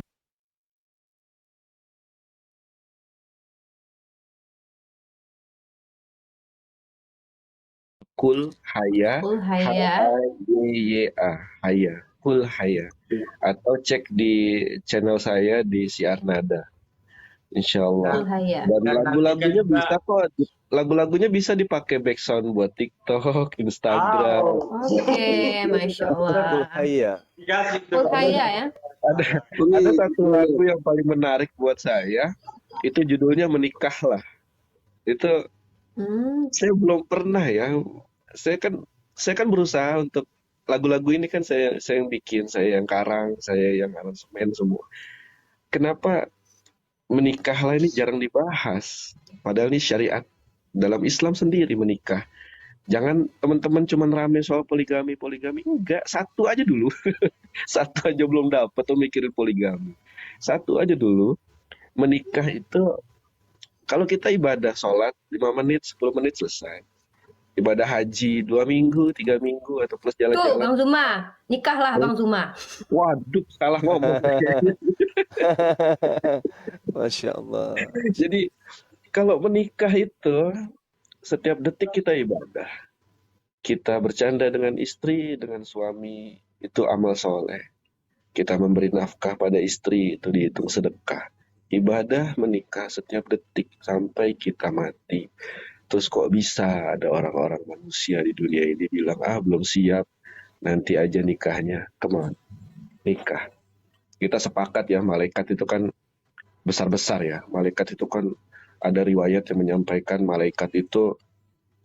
Kulhaya, Kulhaya. H-A-Y-A, Haya, Kulhaya. Atau cek di channel saya di Siar Nada. Insya Allah. Kulhaya. Dan lagu-lagunya bisa kok, lagu-lagunya bisa dipakai background buat TikTok, Instagram. Oke, Masya Allah. Kulhaya. Kulhaya ya. Ada satu lagu yang paling menarik buat saya, itu judulnya Menikahlah. Itu saya belum pernah ya. Saya kan berusaha untuk lagu-lagu ini kan saya yang bikin, saya yang karang, saya yang aransemen semua. Kenapa menikahlah ini jarang dibahas? Padahal ini syariat dalam Islam sendiri menikah. Jangan teman-teman cuma rame soal poligami. Enggak, satu aja dulu. Satu aja belum dapat tuh mikirin poligami. Satu aja dulu. Menikah itu, kalau kita ibadah sholat 5 menit, 10 menit selesai. Ibadah haji 2 minggu, 3 minggu, atau plus Tuh, jalan-jalan. Bang Zuma. Nikahlah Bang Zuma. Waduh, salah ngomong. Masya Allah. Jadi kalau menikah itu setiap detik kita ibadah. Kita bercanda dengan istri, dengan suami, itu amal soleh. Kita memberi nafkah pada istri, itu dihitung sedekah. Ibadah menikah setiap detik sampai kita mati. Terus kok bisa ada orang-orang manusia di dunia ini bilang, belum siap, nanti aja nikahnya. Come on, nikah. Kita sepakat ya, malaikat itu kan besar-besar ya. Malaikat itu kan ada riwayat yang menyampaikan malaikat itu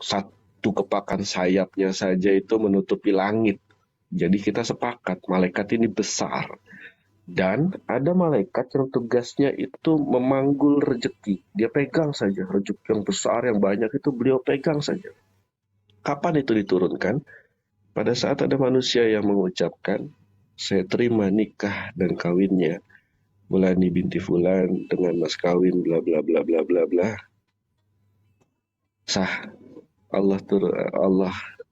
satu kepakan sayapnya saja itu menutupi langit. Jadi kita sepakat malaikat ini besar. Dan ada malaikat yang tugasnya itu memanggul rezeki. Dia pegang saja rezeki yang besar, yang banyak itu beliau pegang saja. Kapan itu diturunkan? Pada saat ada manusia yang mengucapkan, saya terima nikah dan kawinnya Mulani binti Fulan dengan mas kawin bla bla bla bla bla bla. Sah. Allah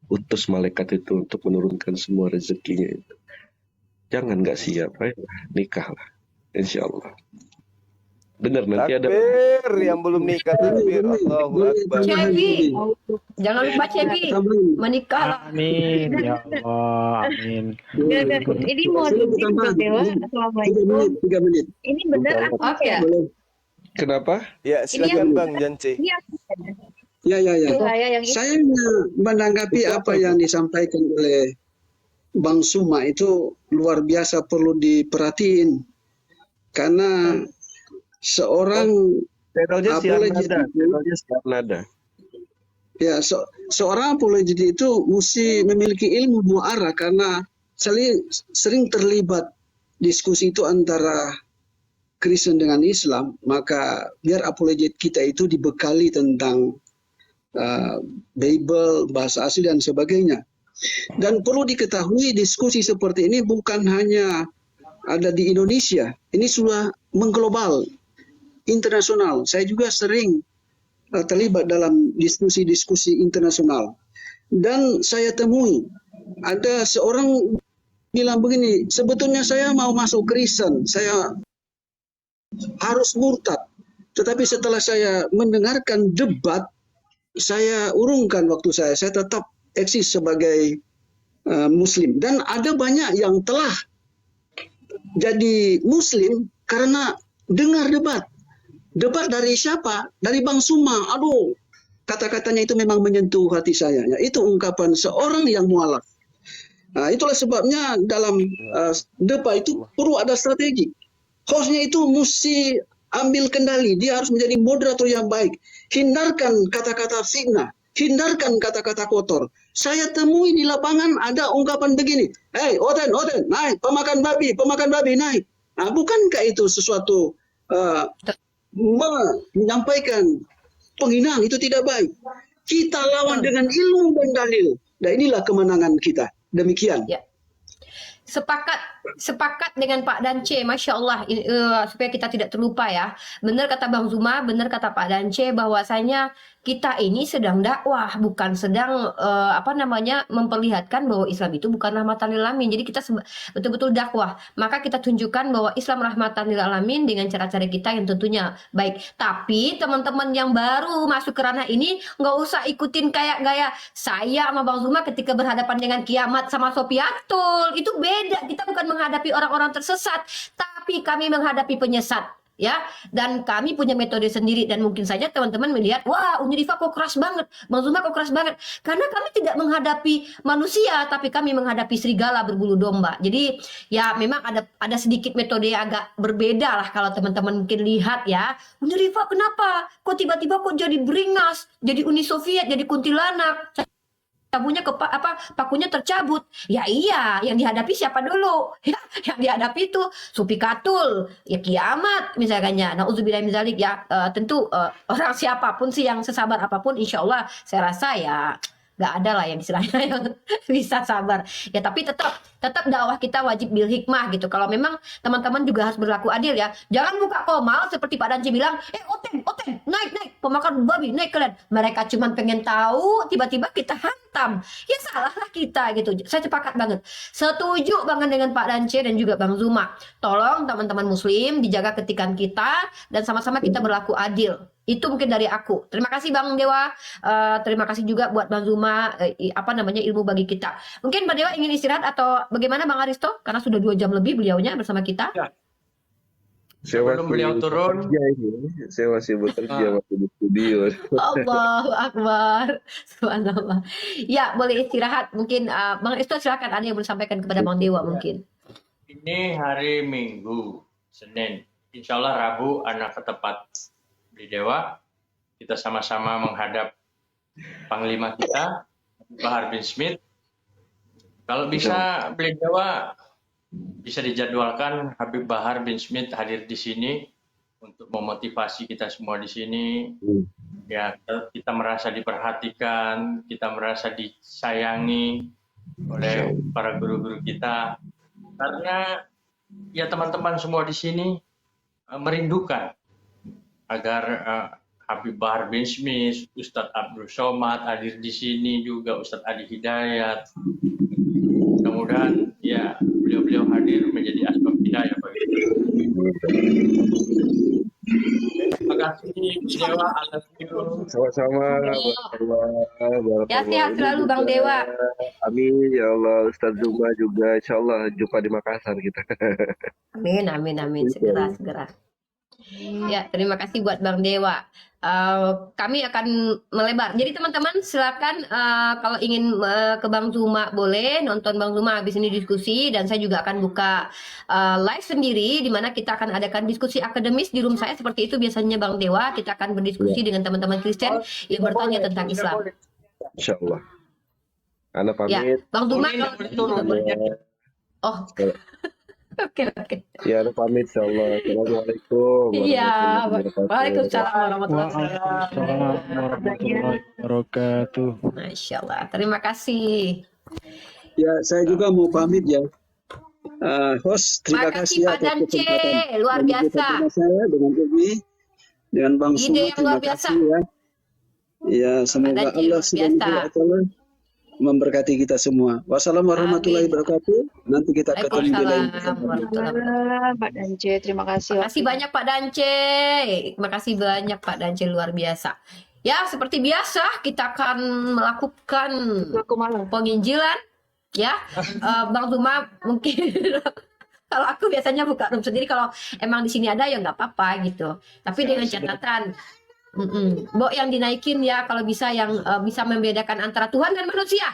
utus malaikat itu untuk menurunkan semua rezekinya itu. Jangan nggak siap, ayolah nikahlah, insya Allah. Dengar nanti ada Takbir, yang belum nikah takbir. Allahu Akbar. Cebi. Jangan lupa Cebi. Menikahlah. Amin ya Allah, amin. Ini mau Bang Dewa, Assalamualaikum. 3 menit. Ini benar apa Oke. ya? kenapa? Ya, silakan Bang Jance. Ini Ya. Kulhaya yang ini. Saya menanggapi apa yang disampaikan oleh Bang Suma itu luar biasa perlu diperhatiin. Karena seorang Channelnya Siar apologet Nada. itu, Channelnya Siar Nada. ya seorang apologet itu mesti memiliki ilmu dua arah karena sering terlibat diskusi itu antara Kristen dengan Islam, maka biar apologet kita itu dibekali tentang Bible, bahasa asli dan sebagainya. Dan perlu diketahui diskusi seperti ini bukan hanya ada di Indonesia, ini sudah mengglobal, internasional. Saya juga sering terlibat dalam diskusi-diskusi internasional. Dan saya temui ada seorang bilang begini, sebetulnya saya mau masuk Kristen, saya harus murtad. Tetapi setelah saya mendengarkan debat, saya urungkan waktu saya tetap eksis sebagai Muslim. Dan ada banyak yang telah jadi Muslim karena dengar debat. Debat dari siapa? Dari Bang Suma. Aduh, kata-katanya itu memang menyentuh hati saya. Ya, itu ungkapan seorang yang mualaf. Nah, itulah sebabnya dalam depa itu perlu ada strategi. Hostnya itu mesti ambil kendali. Dia harus menjadi moderator yang baik. Hindarkan kata-kata fitnah. Hindarkan kata-kata kotor. Saya temui di lapangan ada ungkapan begini. Hei, Oten, naik. Pemakan babi, naik. Nah, bukankah itu sesuatu menyampaikan penghinaan? Itu tidak baik. Kita lawan dengan ilmu dan dalil. Dan inilah kemenangan kita. Demikian. Ya. Sepakat dengan Pak Dance, Masya Allah, supaya kita tidak terlupa ya. Benar kata Bang Zuma, benar kata Pak Dance, bahwasanya kita ini sedang dakwah, bukan sedang memperlihatkan bahwa Islam itu bukan rahmatan lil alamin. Jadi kita betul-betul dakwah. Maka kita tunjukkan bahwa Islam rahmatan lil alamin dengan cara-cara kita yang tentunya baik. Tapi teman-teman yang baru masuk ke ranah ini nggak usah ikutin kayak gaya saya sama Bang Zuma ketika berhadapan dengan kiamat sama Sopiatul. Itu beda. Kita bukan menghadapi orang-orang tersesat, tapi kami menghadapi penyesat. Ya, dan kami punya metode sendiri, dan mungkin saja teman-teman melihat, wah, Unirifa kok keras banget, Bang Zuma kok keras banget, karena kami tidak menghadapi manusia, tapi kami menghadapi serigala berbulu domba. Jadi ya memang ada sedikit metode yang agak berbeda lah kalau teman-teman mungkin lihat ya. Unirifa kenapa? Kok tiba-tiba kok jadi beringas, jadi Uni Soviet, jadi kuntilanak? Pakunya pakunya tercabut. Ya iya, yang dihadapi siapa dulu? Ya, yang dihadapi itu Supikatul, ya kiamat misalnya. Nauzubillah min dzalik ya. Tentu orang siapapun sih yang sesabar apapun, insya Allah saya rasa ya nggak ada lah yang istilahnya yang bisa sabar ya. Tapi tetap dakwah kita wajib bil hikmah gitu. Kalau memang teman-teman juga harus berlaku adil ya, jangan buka komal seperti Pak Danci bilang, Oten naik pemakan babi, naik kalian. Mereka cuma pengen tahu, tiba-tiba kita hantam, ya salahlah kita gitu. Saya sepakat banget, setuju banget dengan Pak Danci dan juga Bang Zuma. Tolong teman-teman muslim dijaga ketikan kita dan sama-sama kita berlaku adil. Itu mungkin dari aku. Terima kasih Bang Dewa. Terima kasih juga buat Bang Zuma, ilmu bagi kita. Mungkin Bang Dewa ingin istirahat atau bagaimana Bang Aristo? Karena sudah 2 jam lebih beliaunya bersama kita. Ya. Saya Sebelum beliau turun, saya masih bekerja waktu di studio. Allahu Akbar. Subhanallah. Ya, boleh istirahat. Mungkin Bang Aristo silakan, ada yang boleh sampaikan kepada Bang Dewa mungkin. ini hari Minggu, Senin. Insya Allah Rabu anak ketepat di Dewa. Kita sama-sama menghadap Panglima kita, Bahar bin Smith. Kalau bisa beli Dewa, bisa dijadwalkan Habib Bahar bin Smith hadir di sini untuk memotivasi kita semua di sini. Ya, kita merasa diperhatikan, kita merasa disayangi oleh para guru-guru kita. Karena ya teman-teman semua di sini merindukan agar Habib Bahar bin Smith, Ustadz Abdul Somad hadir di sini, juga Ustadz Adi Hidayat. Mudah-mudahan ya beliau-beliau hadir menjadi asbab hidayah bagi kita. Terima kasih Dewa, Sama-sama. Ya, sehat selalu Bang Dewa. Amin ya Allah. Ustaz Zuma juga insya Allah jumpa di Makassar kita. Amin. Segera. Ya, terima kasih buat Bang Dewa. Kami akan melebar. Jadi teman-teman silakan kalau ingin ke Bang Zuma boleh nonton Bang Zuma habis ini diskusi, dan saya juga akan buka live sendiri di mana kita akan adakan diskusi akademis di room saya seperti itu biasanya Bang Dewa. Kita akan berdiskusi dengan teman-teman Kristen yang bertanya tentang Islam. Insya Allah. Ana Ya, pamit. Bang Zuma kalau oh. Oke. Ya, Ana pamit insya Allah. Assalamualaikum. Iya, warahmatullahi wabarakatuh. Waalaikumsalam warahmatullahi wabarakatuh. Masya Allah, terima kasih. Ya, saya juga mau pamit ya. Host, terima kasih Pak Dance, luar biasa. Saya dengan Umi, dengan Bang Ide Suma, yang luar terima biasa. kasih ya. Ya, semoga Dance Allah luar biasa. SWT memberkati kita semua. Wassalamualaikum warahmatullahi wabarakatuh. Nanti kita ketemu di lain. Pak Dance, terima kasih. Terima kasih banyak Pak Dance. Terima kasih banyak Pak Dance, luar biasa. Ya, seperti biasa kita akan melakukan penginjilan. Ya, Bang Zuma mungkin kalau aku biasanya buka room sendiri, kalau emang di sini ada ya nggak apa-apa gitu. Tapi dengan catatan Mbok yang dinaikin ya kalau bisa, yang bisa membedakan antara Tuhan dan manusia.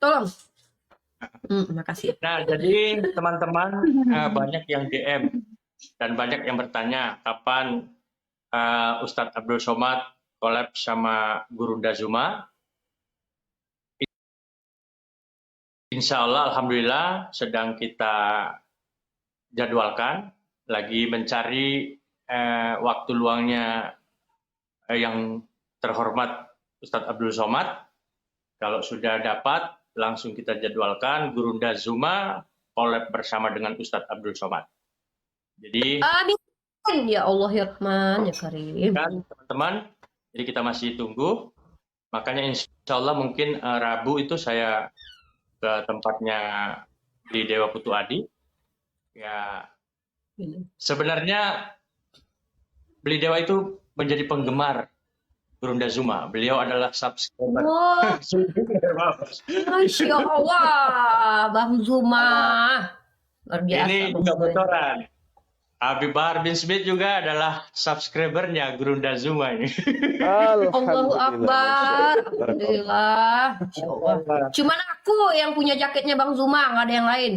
Tolong. Makasih. Nah, jadi teman-teman banyak yang DM dan banyak yang bertanya kapan Ustadz Abdul Somad collab sama Gurunda Zuma. Insya Allah, Alhamdulillah sedang kita jadwalkan, lagi mencari waktu luangnya yang terhormat Ustadz Abdul Somad. Kalau sudah dapat, langsung kita jadwalkan Gurunda Zuma collab bersama dengan Ustadz Abdul Somad. Jadi, Amin. Ya Allah ya Rahman ya Karim. kan teman-teman, jadi kita masih tunggu. Makanya insya Allah mungkin Rabu itu saya ke tempatnya di Dewa Putu Adi. Ya, sebenarnya Beli Dewa itu menjadi penggemar Gurunda Zuma. Beliau adalah subscriber. Wah, Masya Allah, Bang Zuma. Luar biasa. Ini Bang juga Zuma. bocoran. Habib Bahar bin Smith juga adalah subscribernya Gurunda Zuma ini. Allahu Akbar. Alhamdulillah. Masya Allah. Cuman aku yang punya jaketnya Bang Zuma, nggak ada yang lain.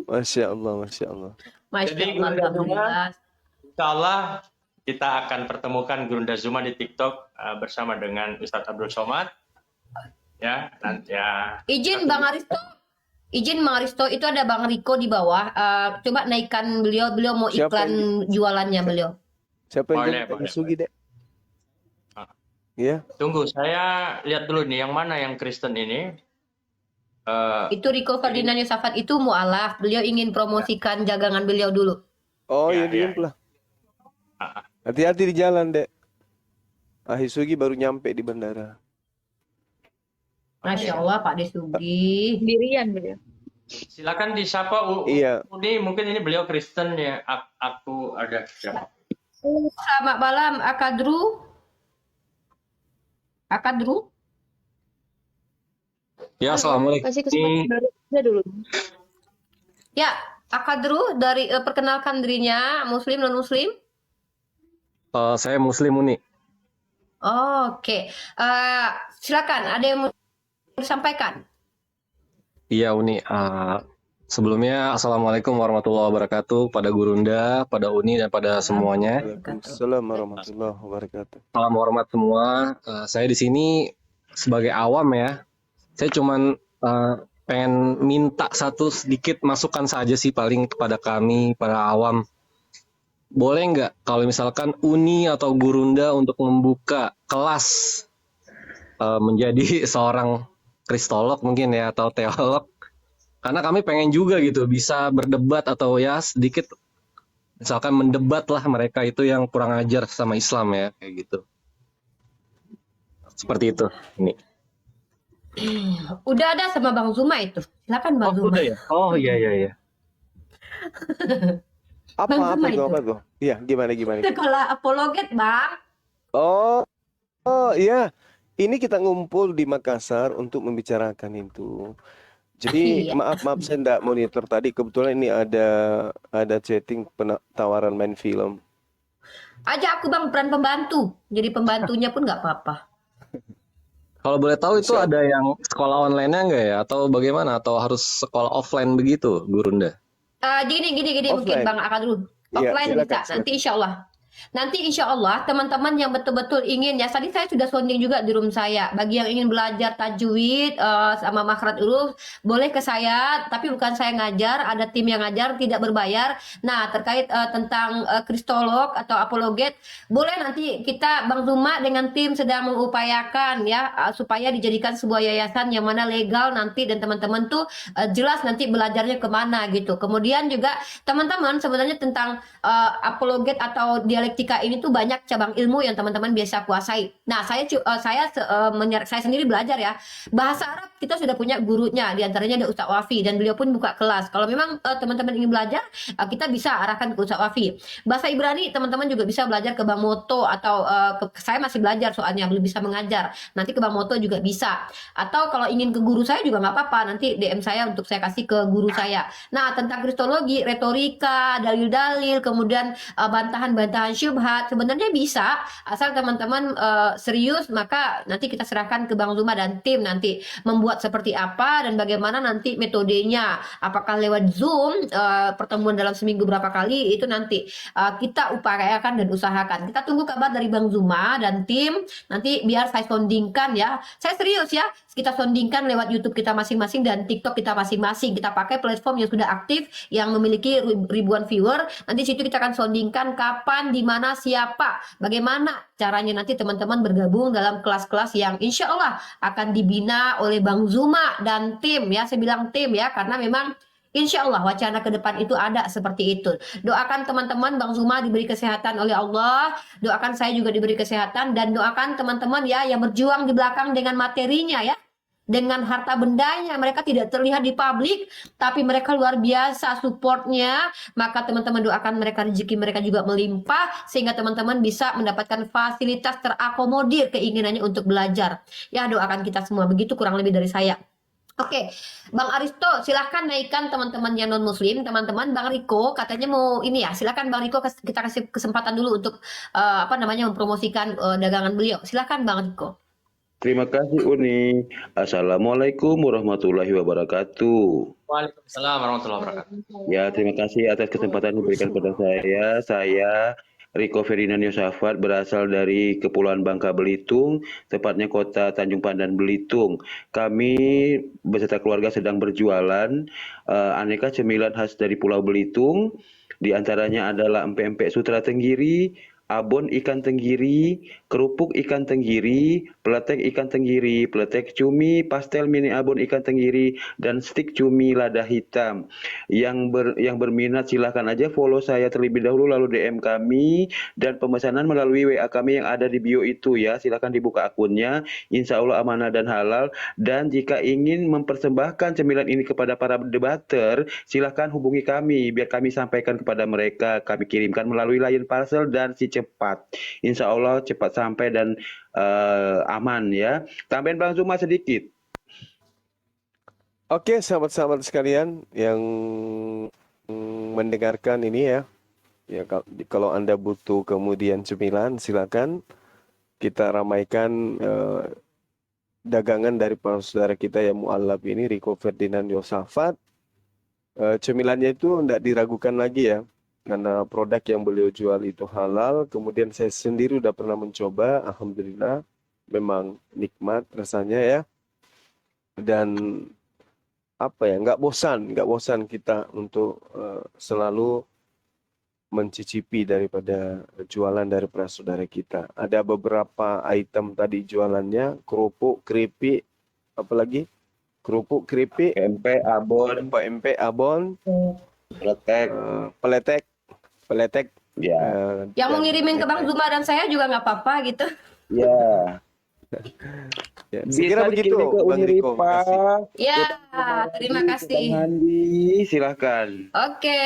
Masya Allah, Masya Allah. Masya Jadi, Allah, Gurunda Zuma, Alhamdulillah. insya Allah kita akan pertemukan Gurunda Zuma di TikTok bersama dengan Ustadz Abdul Somad. Ya, nanti ya. Izin Bang Aristo. Izin Bang Aristo, itu ada Bang Riko di bawah. Coba naikkan beliau mau Siapa iklan jualannya beliau. Siapa yang Boleh, jadi boleh, Sugi, Dek? Ya, Tunggu, saya lihat dulu nih yang mana yang Kristen ini. Itu Riko Ferdinand Yosafat itu mualaf. Beliau ingin promosikan jagangan beliau dulu. oh Ya, ya, diam ya. lah. Hati-hati di jalan, Dek. Sugi baru nyampe di bandara. Masya Allah Pak Desugi. Sendirian beliau. Silakan disapa Iya. Uni, mungkin ini beliau Kristen ya. Aku ada siapa? Selamat malam Akadru. Akadru. Ya, assalamualaikum. Kasih kesempatan baru aja dulu. Ya, Akadru dari perkenalkan dirinya, Muslim non Muslim. Saya Muslim Uni. Oke. Silakan, ada yang mau disampaikan? Iya Uni. Sebelumnya assalamualaikum warahmatullahi wabarakatuh pada Gurunda, pada Uni dan pada semuanya. Waalaikumsalam warahmatullahi wabarakatuh. Salam hormat semua. Saya di sini sebagai awam ya. Saya cuman pengen minta satu sedikit masukan saja sih paling kepada kami para awam. Boleh nggak kalau misalkan Uni atau Gurunda untuk membuka kelas menjadi seorang kristolog mungkin ya atau teolog, karena kami pengen juga gitu bisa berdebat atau ya sedikit misalkan mendebat lah mereka itu yang kurang ajar sama Islam ya kayak gitu. Seperti itu ini. Udah ada sama Bang Zuma itu. Silakan Bang Zuma. Udah ya? Oh iya. Apa Zuma itu? itu. Apa tuh? Iya, gimana? Sekolah apologet Bang. Oh iya. Ini kita ngumpul di Makassar untuk membicarakan itu. Jadi Iya. maaf saya enggak monitor tadi. Kebetulan ini ada chatting tawaran main film. Ajak aku Bang peran pembantu. Jadi pembantunya pun nggak apa-apa. Kalau boleh tahu itu Insya ada yang sekolah online-nya nggak ya? Atau bagaimana? Atau harus sekolah offline begitu, Gurunda? Gini mungkin Offline. Bang akan dulu. Iya, Offline silakan, bisa. Nanti insya Allah teman-teman yang betul-betul ingin ya, tadi saya sudah sounding juga di room saya. Bagi yang ingin belajar tajwid sama makhraj huruf, boleh ke saya, tapi bukan saya ngajar, ada tim yang ngajar tidak berbayar. Nah, terkait tentang kristolog atau apologet, boleh nanti kita Bang Zuma dengan tim sedang mengupayakan ya supaya dijadikan sebuah yayasan yang mana legal nanti dan teman-teman tuh jelas nanti belajarnya kemana gitu. Kemudian juga teman-teman sebenarnya tentang apologet atau dialektika ini tuh banyak cabang ilmu yang teman-teman biasa kuasai. Nah, saya sendiri belajar ya. Bahasa Arab kita sudah punya gurunya, diantaranya ada Ustaz Wafi dan beliau pun buka kelas. Kalau memang teman-teman ingin belajar, kita bisa arahkan ke Ustaz Wafi. Bahasa Ibrani teman-teman juga bisa belajar ke Bang Moto atau saya masih belajar soalnya belum bisa mengajar. Nanti ke Bang Moto juga bisa. Atau kalau ingin ke guru saya juga nggak apa-apa. Nanti DM saya untuk saya kasih ke guru saya. Nah, tentang kristologi, retorika, dalil-dalil, kemudian bantahan-bantahan syubhat, sebenarnya bisa, asal teman-teman serius, maka nanti kita serahkan ke Bang Zuma dan tim nanti membuat seperti apa dan bagaimana nanti metodenya, apakah lewat Zoom, pertemuan dalam seminggu berapa kali, itu nanti kita upayakan dan usahakan. Kita tunggu kabar dari Bang Zuma dan tim, nanti biar saya sondingkan ya, saya serius ya, kita sondingkan lewat YouTube kita masing-masing dan TikTok kita masing-masing. Kita pakai platform yang sudah aktif, yang memiliki ribuan viewer. Nanti situ kita akan sondingkan kapan, di mana, siapa, bagaimana caranya nanti teman-teman bergabung dalam kelas-kelas yang insya Allah akan dibina oleh Bang Zuma dan tim ya. Saya bilang tim ya, karena memang insya Allah wacana ke depan itu ada seperti itu. Doakan teman-teman Bang Zuma diberi kesehatan oleh Allah. Doakan saya juga diberi kesehatan. Dan doakan teman-teman ya yang berjuang di belakang dengan materinya ya. Dengan harta bendanya, mereka tidak terlihat di publik, tapi mereka luar biasa supportnya. Maka teman-teman doakan mereka, rezeki mereka juga melimpah, sehingga teman-teman bisa mendapatkan fasilitas terakomodir keinginannya untuk belajar. Ya, doakan kita semua. Begitu kurang lebih dari saya. Oke, Bang Aristo, silahkan naikkan teman-teman yang non Muslim, teman-teman. Bang Riko katanya mau ini ya, silahkan Bang Riko, kita kasih kesempatan dulu untuk mempromosikan dagangan beliau. Silahkan Bang Riko. Terima kasih Uni. Assalamualaikum warahmatullahi wabarakatuh. Waalaikumsalam warahmatullahi wabarakatuh. Ya, terima kasih atas kesempatan yang diberikan kepada saya. Saya Riko Ferdinand Yosafat, berasal dari Kepulauan Bangka Belitung, tepatnya kota Tanjung Pandan Belitung. Kami beserta keluarga sedang berjualan aneka cemilan khas dari Pulau Belitung. Di antaranya adalah empek-empek sutra tenggiri, abon ikan tenggiri, kerupuk ikan tenggiri, peletek ikan tenggiri, peletek cumi, pastel mini abon ikan tenggiri, dan stik cumi lada hitam. Yang berminat silahkan aja follow saya terlebih dahulu, lalu DM kami, dan pemesanan melalui WA kami yang ada di bio itu ya. Silahkan dibuka akunnya, insya Allah amanah dan halal. Dan jika ingin mempersembahkan cemilan ini kepada para debater, silahkan hubungi kami, biar kami sampaikan kepada mereka. Kami kirimkan melalui Lion Parcel dan si cepat. Insya Allah cepat sampai dan aman ya. Tambahin Bang Zuma sedikit. Oke, sahabat-sahabat sekalian yang mendengarkan ini ya. Ya, kalau Anda butuh kemudian cemilan, silakan kita ramaikan dagangan dari para saudara kita yang mualaf ini, Riko Ferdinand Yosafat. Cemilannya itu tidak diragukan lagi ya, karena produk yang beliau jual itu halal. Kemudian saya sendiri udah pernah mencoba, alhamdulillah memang nikmat rasanya ya. Dan apa ya, nggak bosan kita untuk selalu mencicipi daripada jualan dari para saudara kita. Ada beberapa item tadi jualannya, kerupuk, keripik, apalagi kerupuk, keripik, pempek, abon, peletek. Ya. Yang mau ngirimin ke Bang Zuma dan saya juga nggak apa-apa gitu. Ya. Ya, sekira begitu, Bang Riko. Ya, terima kasih. Andi, silahkan. Oke,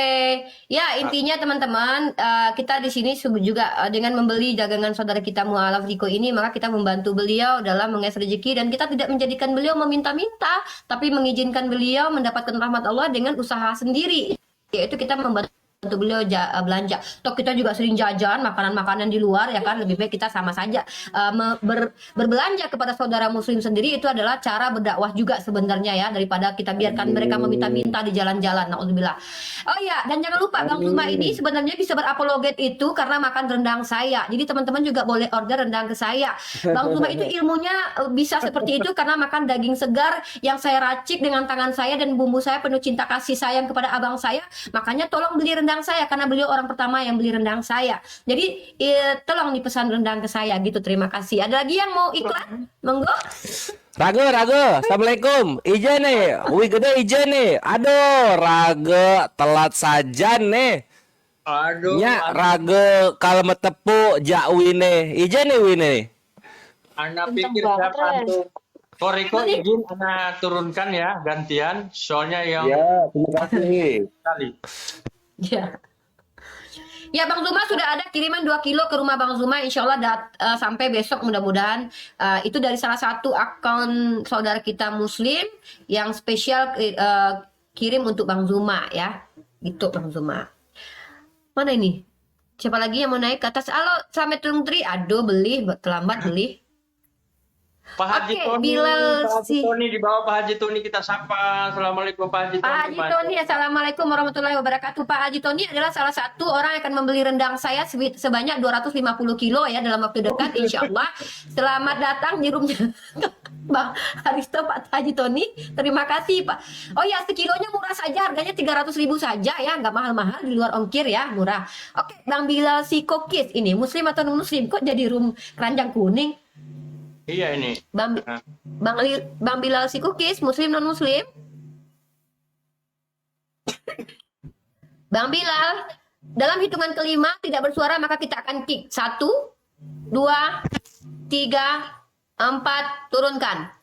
ya intinya teman-teman, kita di sini juga dengan membeli dagangan saudara kita mualaf Riko ini, maka kita membantu beliau dalam mengais rezeki, dan kita tidak menjadikan beliau meminta-minta, tapi mengizinkan beliau mendapatkan rahmat Allah dengan usaha sendiri, yaitu kita membantu beliau belanja. Toh kita juga sering jajan makanan-makanan di luar ya kan, lebih baik kita sama saja berbelanja kepada saudara muslim sendiri. Itu adalah cara berdakwah juga sebenarnya ya, daripada kita biarkan mereka meminta-minta di jalan-jalan. Naudzubillah. Oh ya, dan jangan lupa Bang Zuma ini sebenarnya bisa berapologet itu karena makan rendang saya. Jadi teman-teman juga boleh order rendang ke saya. Bang Zuma itu ilmunya bisa seperti itu karena makan daging segar yang saya racik dengan tangan saya, dan bumbu saya penuh cinta kasih sayang kepada abang saya. Makanya tolong beli rendang saya, karena beliau orang pertama yang beli rendang saya. Jadi tolong dipesan rendang ke saya gitu. Terima kasih. Ada lagi yang mau iklan? Monggo. Raga, assalamualaikum. Ijen nih, wih gede ijen nih. Aduh, Raga telat saja nih. Aduh. Nya Raga kalau metepu jakwi nih. Ijen nih wini. Anak pikir siapa tuh? Kok Riko izin anak turunkan ya gantian, soalnya yang Ya, terima kasih. sekali. Ya. Ya, Bang Zuma sudah ada kiriman 2 kilo ke rumah Bang Zuma, insya Allah sampai besok mudah-mudahan. Itu dari salah satu akun saudara kita muslim yang spesial kirim untuk Bang Zuma ya. Gitu Bang Zuma. Mana ini? Siapa lagi yang mau naik ke atas? Halo, Slamet Tung Tri. Aduh, beli, terlambat beli. Pak Haji Oke, Tony, Bilal Pak Haji si Tony di bawah Pak Haji Tony kita sapa. Assalamualaikum Pak Haji Pak Tony. Haji Tony, Assalamualaikum warahmatullahi wabarakatuh. Pak Haji Tony adalah salah satu orang yang akan membeli rendang saya sebanyak 250 kilo ya dalam waktu dekat, insya Allah. Selamat datang di rumah Bang Haristo, Pak Haji Tony. Terima kasih Pak. Oh ya, sekilonya murah saja, harganya 300.000 saja ya, nggak mahal-mahal, di luar ongkir ya, murah. Oke, Bang Bilal si kokis ini muslim atau non muslim? Kok jadi keranjang kuning? Iya ini. Bang Bilal si kokis muslim non muslim? Bang Bilal, dalam hitungan kelima tidak bersuara maka kita akan kick. 1, 2, 3, 4, turunkan.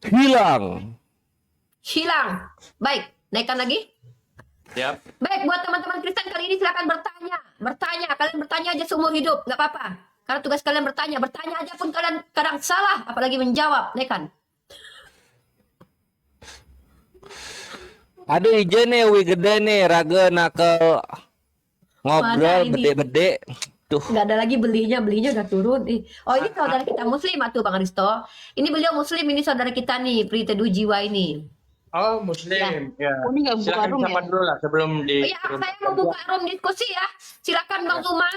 Hilang. Hilang. Baik, naikkan lagi. Siap. Baik, buat teman-teman Kristen kali ini silakan bertanya. Kalian bertanya aja seumur hidup, nggak apa-apa. Karena tugas kalian bertanya aja pun kalian kadang salah, apalagi menjawab, naikkan. Aduh ijen nih, wih gede nih, Raga nak ke ngobrol Mana ini? bede-bede. Tuh. Nggak ada lagi belinya udah turun. Oh, ini saudara kita muslim tuh Bang Aristo. Ini beliau muslim, ini saudara kita nih, Pri Teduh Jiwa ini. Oh, muslim. Ya. Oh, ini nggak buka Silakan room sapa ya? dulu lah sebelum di. Oh, ya, saya mau buka room diskusi ya. Silakan Bang Zuma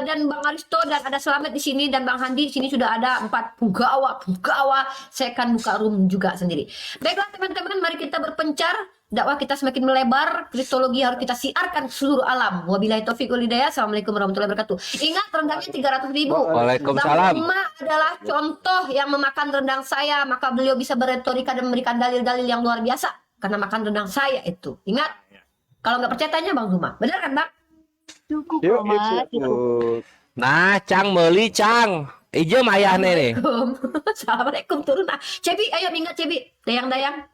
dan Bang Aristo dan ada Slamet di sini dan Bang Handi di sini sudah ada 4 punggawa. Saya akan buka room juga sendiri. Baiklah teman-teman, mari kita berpencar. Dakwah kita semakin melebar, kristologi harus kita siarkan ke seluruh alam. Wabillahi taufiq wal hidayah. Assalamualaikum warahmatullahi wabarakatuh. Ingat, rendangnya 300.000. Waalaikumsalam. Bang Zuma adalah contoh yang memakan rendang saya, maka beliau bisa berretorika dan memberikan dalil-dalil yang luar biasa karena makan rendang saya itu. Ingat, kalau nggak percaya tanya Bang Zuma. Benar kan Bang? Cukup, Yuk, Mas. ikut. Nah, Cang beli Cang. Ijem ayahnya nih. Assalamualaikum turun. Cebi, ayo minggat Cebi. Dayang-dayang.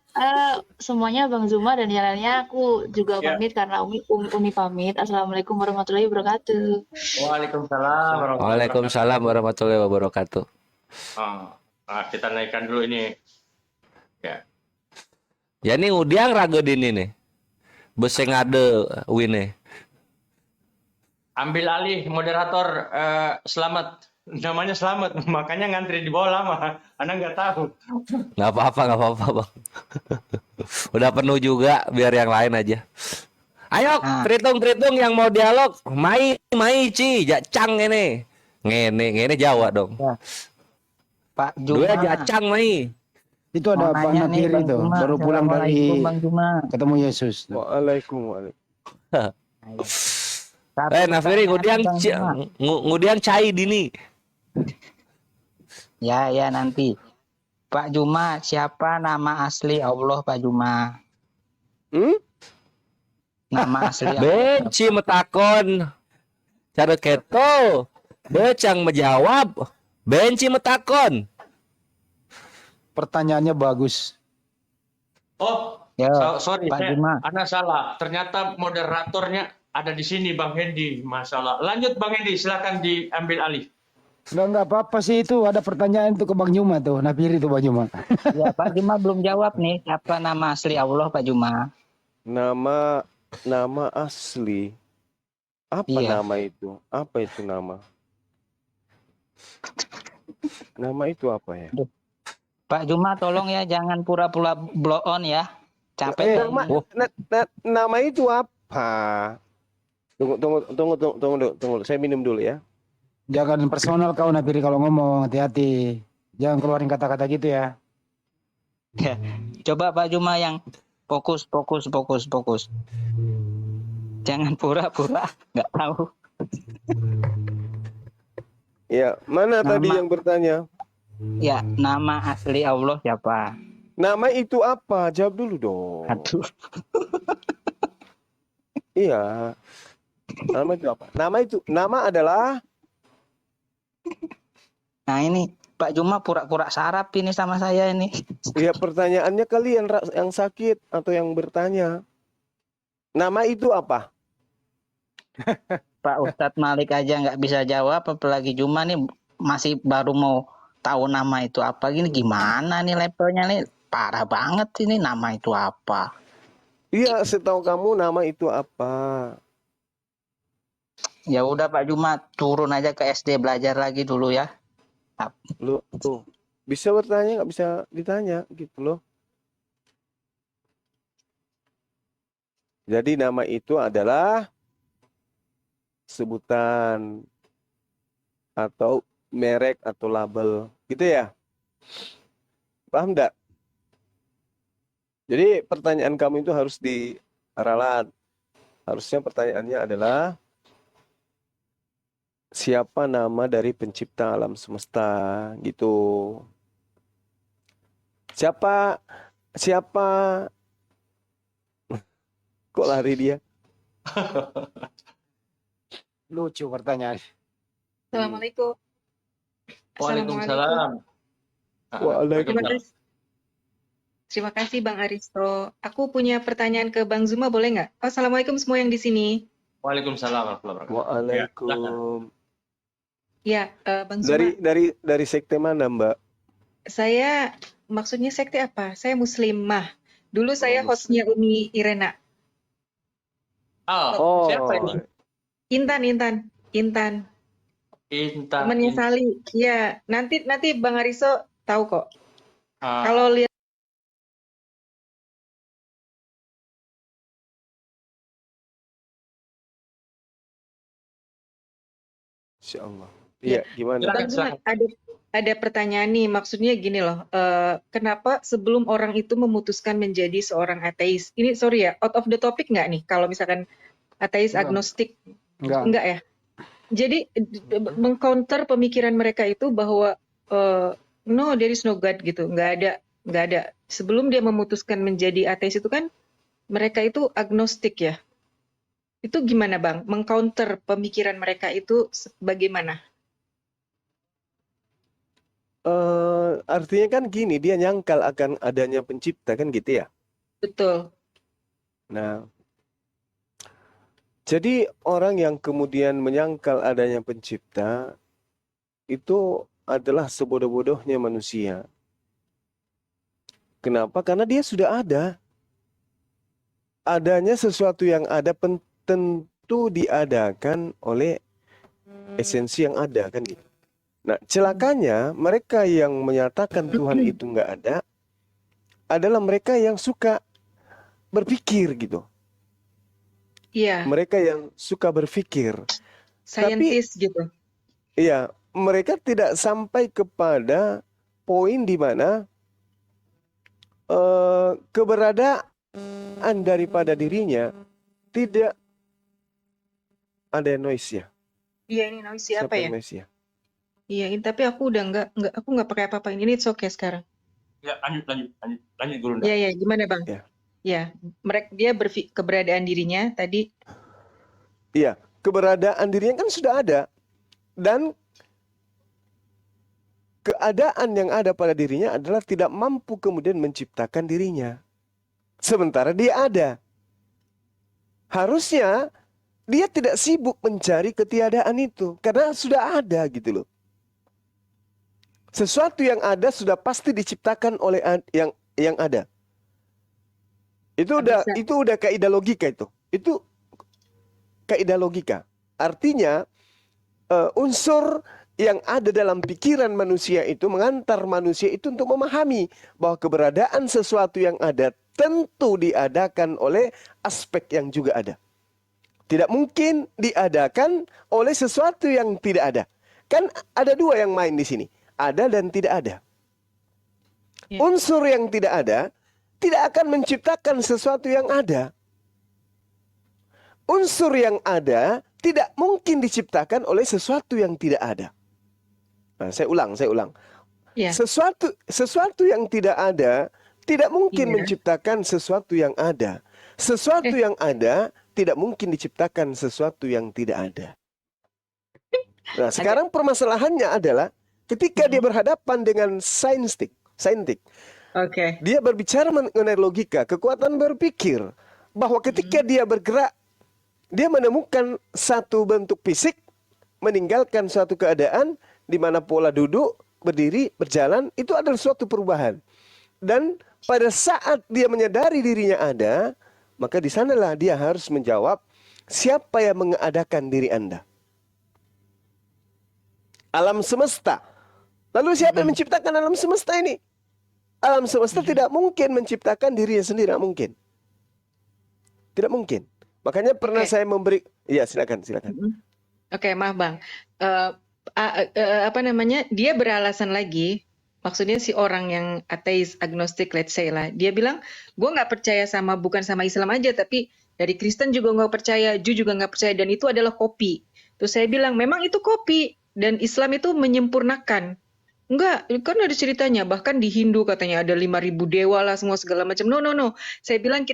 Semuanya Bang Zuma dan yang lainnya aku juga Ya. pamit karena Umi pamit. Assalamualaikum warahmatullahi wabarakatuh. Waalaikumsalam. Waalaikumsalam warahmatullahi wabarakatuh. Kita naikkan dulu ini. Ya. Ya ini udiang Raga dini nih. Beseng ada wine. Ambil alih moderator Selamat. Namanya Selamat, makanya ngantri di bawah lama. Anda nggak tahu. Nggak apa-apa bang. Udah penuh juga, biar yang lain aja. Ayo, tritung yang mau dialog. Mai Ci, Jacang ini. Ngene Jawa dong. Pak Dua Juma. Jacang Mai. Itu ada Pak Nafiri itu, baru pulang dari Bang Juma. ketemu Yesus. Waalaikumsalam. Nafiri ngudian cai dini. Ya nanti. Pak Juma, siapa nama asli Allah Pak Juma? Nama asli Allah. Benci metakon. Cara keto. Becang menjawab. Benci metakon. Pertanyaannya bagus. Oh, Ya, sorry, Pak Juma. Anda salah. Ternyata moderatornya ada di sini, Bang Hendi. Masalah. Lanjut, Bang Hendi. Silakan diambil alih. Nggak apa-apa sih itu, ada pertanyaan tuh ke Bang Juma tuh, Nafiri tuh Bang Juma. Ya, Pak Juma belum jawab nih. Siapa nama asli Allah Pak Juma? Nama asli. Apa Iya. nama itu? Apa itu nama? Nama itu apa ya? Pak Juma tolong ya jangan pura-pura blow on ya. Capek. Nama itu apa? Tunggu. Saya minum dulu ya. Jangan personal kau Nafiri kalau ngomong, hati-hati. Jangan keluarin kata-kata gitu ya. Ya. Coba Pak Juma yang fokus. Jangan pura-pura nggak tahu. Ya, mana tadi Nama- yang bertanya? Ya, nama asli Allah siapa? Nama itu apa? Jawab dulu dong. Aduh. Iya. Nama itu apa? Nama adalah Nah ini Pak Juma pura-pura sarap ini sama saya ini. ya pertanyaannya kalian yang sakit atau yang bertanya. Nama itu apa? Pak Ustadz Malik aja nggak bisa jawab, apalagi Juma nih masih baru mau tahu nama itu apa. Gini gimana nih levelnya nih? Parah banget ini, nama itu apa? Iya, setahu kamu nama itu apa? Ya udah Pak Juma, turun aja ke SD belajar lagi dulu ya. Lu tuh bisa bertanya nggak bisa ditanya gitu loh. Jadi nama itu adalah sebutan atau merek atau label gitu ya. Paham enggak? Jadi pertanyaan kamu itu harus diralat. Harusnya pertanyaannya adalah siapa nama dari pencipta alam semesta gitu. Siapa kok lari dia? Lucu pertanyaan. Assalamualaikum. Waalaikumsalam. Terima kasih. Terima kasih Bang Aristo. Aku punya pertanyaan ke Bang Zuma, boleh nggak? Oh, Assalamualaikum semua yang di sini. Waalaikumsalam warahmatullahi wabarakatuh. Waalaikumsalam. Ya, Bang Zuma. Dari sekte mana, Mbak? Saya maksudnya sekte apa? Saya Muslimah. Dulu saya hostnya Umi Irena. Oh, siapa ini? Intan. Temennya Sali. Ya, nanti Bang Aristo tahu kok. Kalau lihat Insyaallah. Iya, gimana? Bang Zuma, ada pertanyaan nih, maksudnya gini loh, kenapa sebelum orang itu memutuskan menjadi seorang ateis, ini sorry ya, out of the topic nggak nih, kalau misalkan ateis agnostik, enggak ya? Jadi mengcounter pemikiran mereka itu bahwa no, there is no God gitu, nggak ada. Sebelum dia memutuskan menjadi ateis itu kan mereka itu agnostik ya. Itu gimana Bang? Mengcounter pemikiran mereka itu bagaimana? Artinya kan gini, dia nyangkal akan adanya pencipta kan gitu ya? Betul. Nah, jadi orang yang kemudian menyangkal adanya pencipta itu adalah sebodoh-bodohnya manusia. Kenapa? Karena dia sudah ada. Adanya sesuatu yang ada tentu diadakan oleh esensi yang ada kan gitu. Nah, celakanya mereka yang menyatakan Tuhan itu nggak ada adalah mereka yang suka berpikir gitu. Iya. Mereka yang suka berpikir. Scientist gitu. Iya, mereka tidak sampai kepada poin di mana keberadaan daripada dirinya tidak ada noise-nya. Iya, ini noise apa ya? Noise-nya. Iya, tapi aku udah aku nggak pakai apa-apa ini it's okay sekarang. Ya, lanjut Guru. Iya, gimana Bang? Ya, dia keberadaan dirinya tadi. Iya, keberadaan dirinya kan sudah ada. Dan keadaan yang ada pada dirinya adalah tidak mampu kemudian menciptakan dirinya. Sementara dia ada. Harusnya dia tidak sibuk mencari ketiadaan itu. Karena sudah ada gitu loh. Sesuatu yang ada sudah pasti diciptakan oleh yang ada. Itu udah kaidah logika itu. Itu kaidah logika. Artinya unsur yang ada dalam pikiran manusia itu mengantar manusia itu untuk memahami bahwa keberadaan sesuatu yang ada tentu diadakan oleh aspek yang juga ada. Tidak mungkin diadakan oleh sesuatu yang tidak ada. Kan ada dua yang main di sini. Ada dan tidak ada. Unsur yang tidak ada tidak akan menciptakan sesuatu yang ada. Unsur yang ada tidak mungkin diciptakan oleh sesuatu yang tidak ada. Nah, saya ulang. Sesuatu yang tidak ada tidak mungkin menciptakan sesuatu yang ada. Sesuatu yang ada tidak mungkin diciptakan sesuatu yang tidak ada. Nah, sekarang permasalahannya adalah ketika dia berhadapan dengan saintik, dia berbicara mengenai logika, kekuatan berpikir, bahwa ketika dia bergerak, dia menemukan satu bentuk fisik, meninggalkan suatu keadaan, di mana pola duduk, berdiri, berjalan, itu adalah suatu perubahan. Dan pada saat dia menyadari dirinya ada, maka di sanalah dia harus menjawab, siapa yang mengadakan diri Anda? Alam semesta. Lalu siapa yang menciptakan alam semesta ini? Alam semesta tidak mungkin menciptakan dirinya sendiri, tidak mungkin. Tidak mungkin. Makanya pernah saya memberi, ya silakan. Oke, maaf Bang. Apa namanya? Dia beralasan lagi. Maksudnya si orang yang ateis, agnostik, let's say lah. Dia bilang, gue nggak percaya bukan sama Islam aja, tapi dari Kristen juga nggak percaya, Jew juga nggak percaya, dan itu adalah kopi. Terus saya bilang, memang itu kopi, dan Islam itu menyempurnakan. Enggak, kan ada ceritanya. Bahkan di Hindu katanya ada 5.000 dewa lah, semua segala macam. No. Saya bilang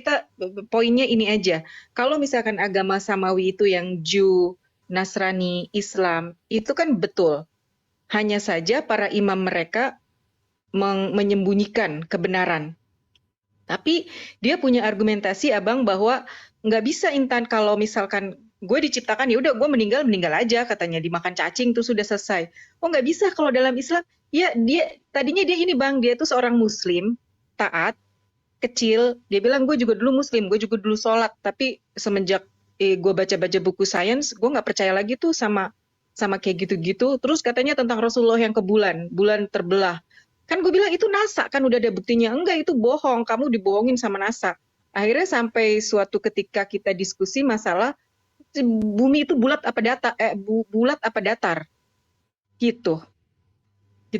poinnya ini aja. Kalau misalkan agama Samawi itu yang Jew, Nasrani, Islam, itu kan betul. Hanya saja para imam mereka menyembunyikan kebenaran. Tapi dia punya argumentasi Abang bahwa nggak bisa Intan kalau misalkan gue diciptakan ya udah gue meninggal aja katanya, dimakan cacing tuh sudah selesai. Oh nggak bisa kalau dalam Islam. Ya tadinya dia ini Bang, dia tuh seorang Muslim taat kecil. Dia bilang gue juga dulu Muslim, gue juga dulu sholat. Tapi semenjak gue baca-baca buku sains, gue nggak percaya lagi tuh sama kayak gitu-gitu. Terus katanya tentang Rasulullah yang ke bulan terbelah. Kan gue bilang itu NASA, kan udah ada buktinya. Enggak, itu bohong, kamu dibohongin sama NASA. Akhirnya sampai suatu ketika kita diskusi masalah bumi itu bulat apa datar. Gitu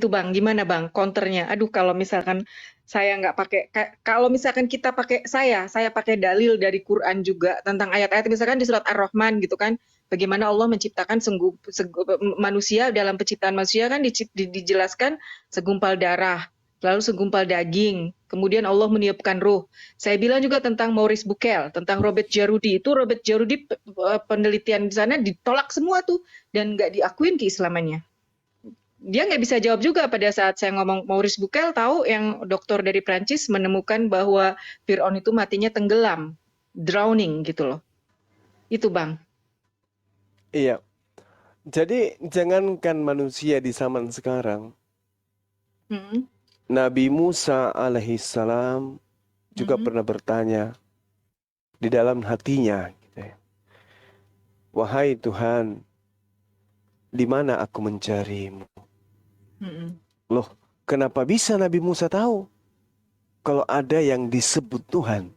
Bang, gimana Bang counternya? Aduh, kalau misalkan saya nggak pakai, kalau misalkan kita pakai saya pakai dalil dari Quran juga tentang ayat-ayat, misalkan di surat Ar-Rahman gitu kan, bagaimana Allah menciptakan manusia, dalam penciptaan manusia kan dijelaskan segumpal darah, lalu segumpal daging, kemudian Allah meniupkan ruh. Saya bilang juga tentang Maurice Bucaille, tentang Robert Jarudi. Itu Robert Jarudi penelitian di sana ditolak semua tuh, dan nggak diakuin keislamannya. Dia nggak bisa jawab juga pada saat saya ngomong Maurice Bucaille, tahu yang dokter dari Prancis menemukan bahwa Fir'aun itu matinya tenggelam, drowning gitu loh. Itu Bang. Iya. Jadi jangankan manusia di zaman sekarang, Nabi Musa alaihissalam juga pernah bertanya di dalam hatinya, gitu ya. Wahai Tuhan, di mana aku mencarimu? Loh, kenapa bisa Nabi Musa tahu kalau ada yang disebut Tuhan?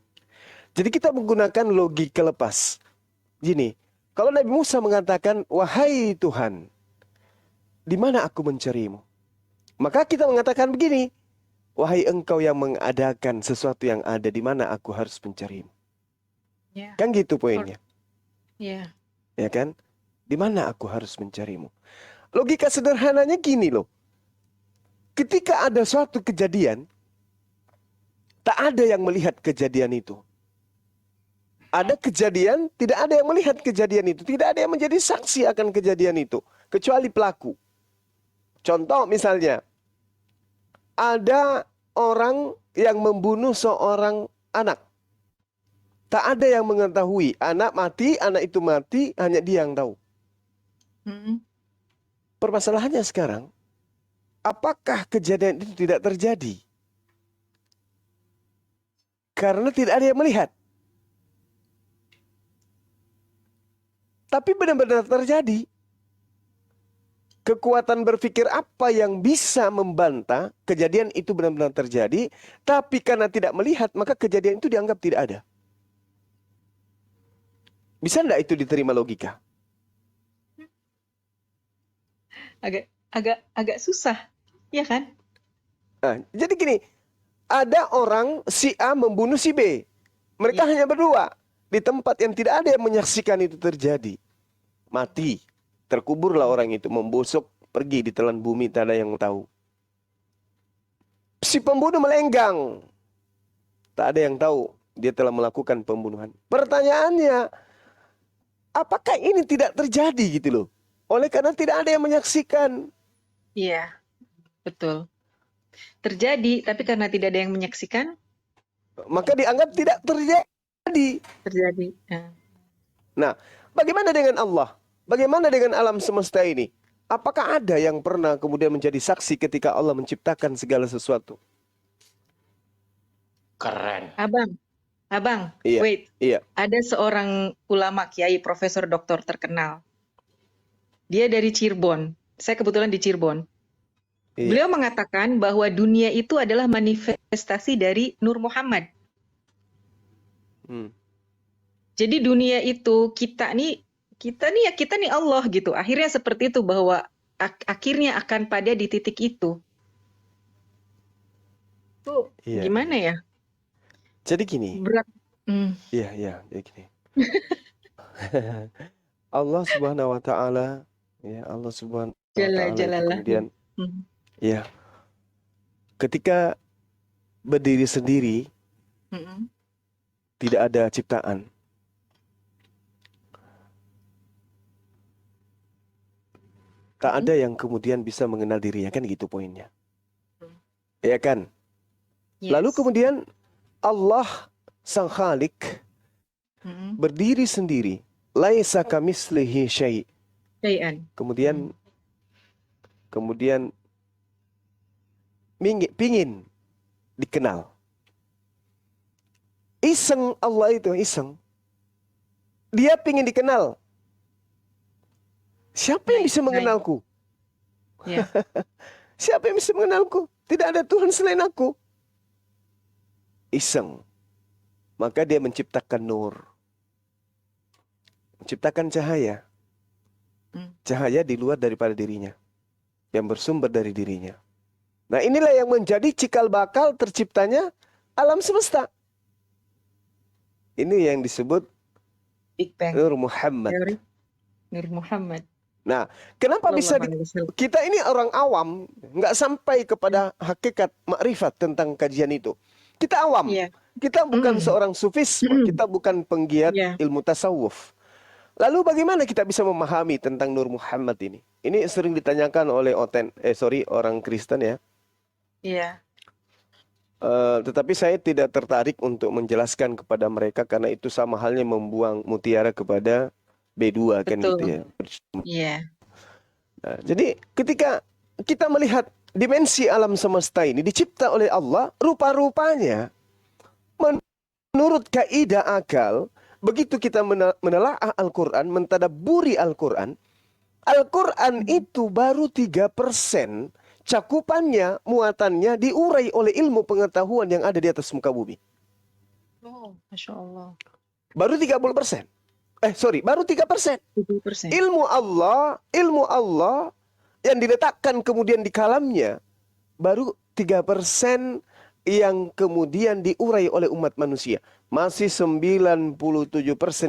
Jadi kita menggunakan logika lepas. Gini, kalau Nabi Musa mengatakan, wahai Tuhan, di mana aku mencarimu? Maka kita mengatakan begini, wahai engkau yang mengadakan sesuatu yang ada, di mana aku harus mencarimu? Yeah. Kan gitu poinnya. Yeah. Ya kan? Di mana aku harus mencarimu? Logika sederhananya gini loh. Ketika ada suatu kejadian, tak ada yang melihat kejadian itu. Ada kejadian, tidak ada yang melihat kejadian itu. Tidak ada yang menjadi saksi akan kejadian itu. Kecuali pelaku. Contoh misalnya, ada orang yang membunuh seorang anak. Tak ada yang mengetahui. Anak mati, anak itu mati, hanya dia yang tahu. Permasalahannya sekarang, apakah kejadian itu tidak terjadi? Karena tidak ada yang melihat. Tapi benar-benar terjadi. Kekuatan berpikir apa yang bisa membantah kejadian itu benar-benar terjadi, tapi karena tidak melihat, maka kejadian itu dianggap tidak ada. Bisa enggak itu diterima logika? Agak susah, ya kan? Nah, jadi gini, ada orang si A membunuh si B. Mereka hanya berdua di tempat yang tidak ada yang menyaksikan itu terjadi. Mati, terkuburlah orang itu, membusuk, pergi ditelan bumi, tak ada yang tahu. Si pembunuh melenggang, tak ada yang tahu dia telah melakukan pembunuhan. Pertanyaannya, apakah ini tidak terjadi gitu loh? Oleh karena tidak ada yang menyaksikan. Iya, betul. Terjadi, tapi karena tidak ada yang menyaksikan, maka dianggap tidak terjadi. Terjadi. Ya. Nah, bagaimana dengan Allah? Bagaimana dengan alam semesta ini? Apakah ada yang pernah kemudian menjadi saksi ketika Allah menciptakan segala sesuatu? Keren. Abang, Iya, wait. iya. Ada seorang ulama kiai, profesor doktor terkenal. Dia dari Cirebon. Saya kebetulan di Cirebon. Iya. Beliau mengatakan bahwa dunia itu adalah manifestasi dari Nur Muhammad. Hmm. Jadi dunia itu kita nih Allah gitu. Akhirnya seperti itu bahwa akhirnya akan pada di titik itu. Tuh Iya. gimana ya? Jadi gini. Berat. Iya, jadi gini. Allah Subhanahu wa taala, ya Allah Subhanahu wa taala itu Jalalah. kemudian ya ketika berdiri sendiri tidak ada ciptaan. Tak ada yang kemudian bisa mengenal dirinya, kan gitu poinnya. Ya kan? Lalu kemudian Allah Sang Khalik berdiri sendiri. Laisa kamislihi syai'. Syai'an. Kemudian pingin dikenal. Iseng Allah itu, iseng. Dia pingin dikenal. Siapa yang bisa mengenalku? Ya. Siapa yang bisa mengenalku? Tidak ada Tuhan selain aku. Iseng. Maka dia menciptakan nur. Menciptakan cahaya. Cahaya di luar daripada dirinya. Yang bersumber dari dirinya. Nah, inilah yang menjadi cikal bakal terciptanya alam semesta. Ini yang disebut Big Bang. Nur Muhammad. Teori Nur Muhammad. Nah, kenapa bisa kita ini orang awam, nggak sampai kepada hakikat makrifat tentang kajian itu. Kita awam. Kita bukan seorang sufis, kita bukan penggiat ilmu tasawuf. Lalu bagaimana kita bisa memahami tentang Nur Muhammad ini? Ini sering ditanyakan oleh orang Kristen ya. Iya. Tetapi saya tidak tertarik untuk menjelaskan kepada mereka karena itu sama halnya membuang mutiara kepada B2 kan gitu ya. Iya. Nah, jadi ketika kita melihat dimensi alam semesta ini dicipta oleh Allah, rupa-rupanya menurut kaidah akal, begitu kita menelaah Al-Quran, mentadabburi Al-Quran, Al-Quran itu baru 3% cakupannya, muatannya diurai oleh ilmu pengetahuan yang ada di atas muka bumi. Oh, Masya Allah. Baru 30%. Baru 3%. Ilmu Allah yang diletakkan kemudian di kalamnya baru 3% yang kemudian diurai oleh umat manusia. Masih 97%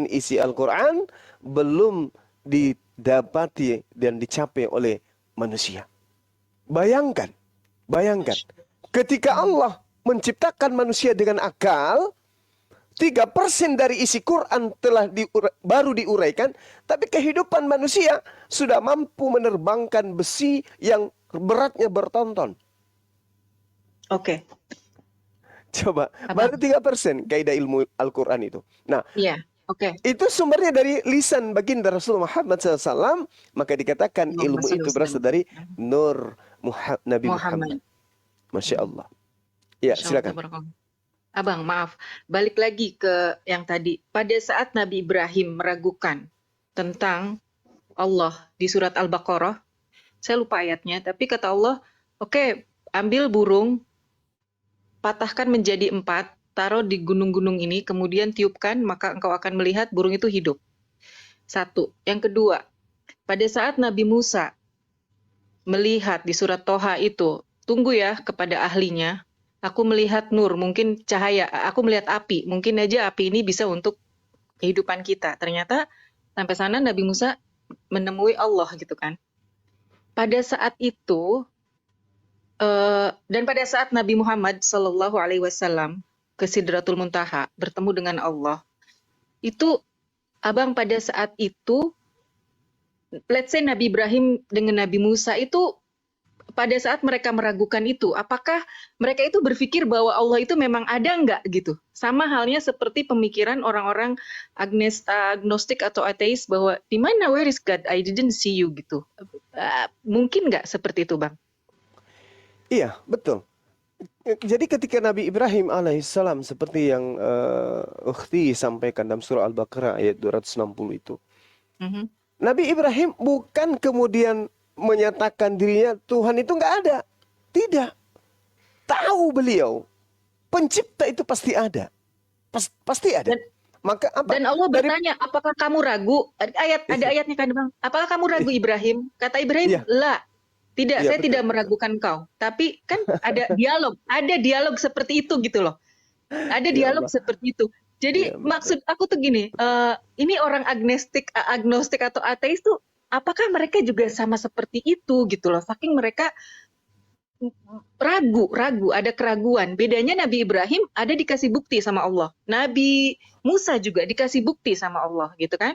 isi Al-Quran belum didapati dan dicapai oleh manusia. Bayangkan. Ketika Allah menciptakan manusia dengan akal, 3% dari isi Quran baru diuraikan, tapi kehidupan manusia sudah mampu menerbangkan besi yang beratnya bertonton. Oke. Coba, baru 3% kaidah ilmu Al-Quran itu. Nah, itu sumbernya dari lisan baginda Rasulullah Muhammad SAW, maka dikatakan ilmu itu berasal dari Nur Nabi Muhammad. Masya Allah. Ya, silakan. Abang, maaf. Balik lagi ke yang tadi. Pada saat Nabi Ibrahim meragukan tentang Allah di surat Al-Baqarah, saya lupa ayatnya, tapi kata Allah, oke, ambil burung, patahkan menjadi 4, taruh di gunung-gunung ini, kemudian tiupkan, maka engkau akan melihat burung itu hidup. 1. Yang kedua, pada saat Nabi Musa melihat di surat Toha itu, tunggu ya kepada ahlinya, aku melihat nur, mungkin cahaya, aku melihat api, mungkin aja api ini bisa untuk kehidupan kita. Ternyata sampai sana Nabi Musa menemui Allah gitu kan. Pada saat itu, dan pada saat Nabi Muhammad SAW ke Sidratul Muntaha, bertemu dengan Allah, itu abang pada saat itu, let's say Nabi Ibrahim dengan Nabi Musa itu, pada saat mereka meragukan itu, apakah mereka itu berpikir bahwa Allah itu memang ada nggak gitu? Sama halnya seperti pemikiran orang-orang agnostik atau ateis bahwa di mana, where is God? I didn't see you gitu. Mungkin nggak seperti itu, Bang? Iya, betul. Jadi ketika Nabi Ibrahim alaihissalam seperti yang Ukhti sampaikan dalam surah Al-Baqarah ayat 260 itu. Nabi Ibrahim bukan kemudian menyatakan dirinya Tuhan itu nggak ada. Tidak. Tahu beliau. Pencipta itu pasti ada. Pasti ada. Maka apa? Dan Allah bertanya, apakah kamu ragu? Ada ayatnya kan Bang. Apakah kamu ragu Ibrahim? Kata Ibrahim, lah. Tidak, Iya, saya betul. tidak meragukan kau. Tapi kan ada dialog seperti itu gitu loh. Ada Ya dialog Allah. seperti itu. Jadi Ya, betul. maksud aku tuh gini, ini orang agnostik atau ateis tuh, apakah mereka juga sama seperti itu gitu loh? Saking mereka ragu, ada keraguan. Bedanya Nabi Ibrahim ada dikasih bukti sama Allah. Nabi Musa juga dikasih bukti sama Allah gitu kan?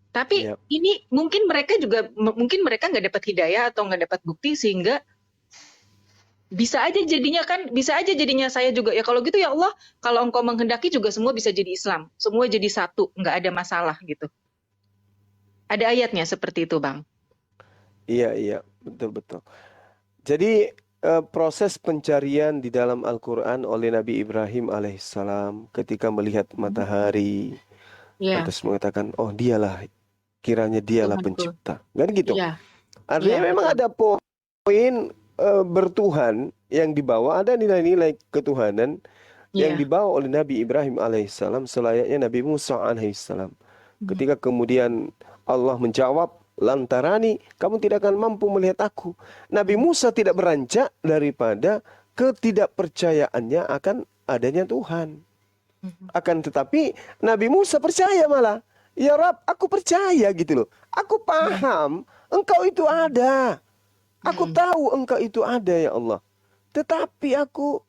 Tapi Iya. ini mungkin mereka nggak dapat hidayah atau nggak dapat bukti sehingga bisa aja jadinya saya juga ya kalau gitu ya Allah, kalau engkau menghendaki juga semua bisa jadi Islam, semua jadi satu, nggak ada masalah gitu. Ada ayatnya seperti itu Bang. Iya, betul. Jadi proses pencarian di dalam Al-Quran oleh Nabi Ibrahim alaihissalam ketika melihat matahari, Iya. lantas mengatakan, oh kiranya dialah Tuhanku. pencipta. Kan gitu. Iya. Artinya Iya, memang betul. ada poin bertuhan yang dibawa, ada nilai-nilai ketuhanan yang Iya. dibawa oleh Nabi Ibrahim alaihissalam selayaknya Nabi Musa alaihissalam. Ketika kemudian Allah menjawab, lantarani, kamu tidak akan mampu melihat aku. Nabi Musa tidak beranjak daripada ketidakpercayaannya akan adanya Tuhan. Akan tetapi Nabi Musa percaya malah. Ya Rab, aku percaya gitu loh. Aku paham engkau itu ada. Aku tahu engkau itu ada ya Allah. Tetapi aku,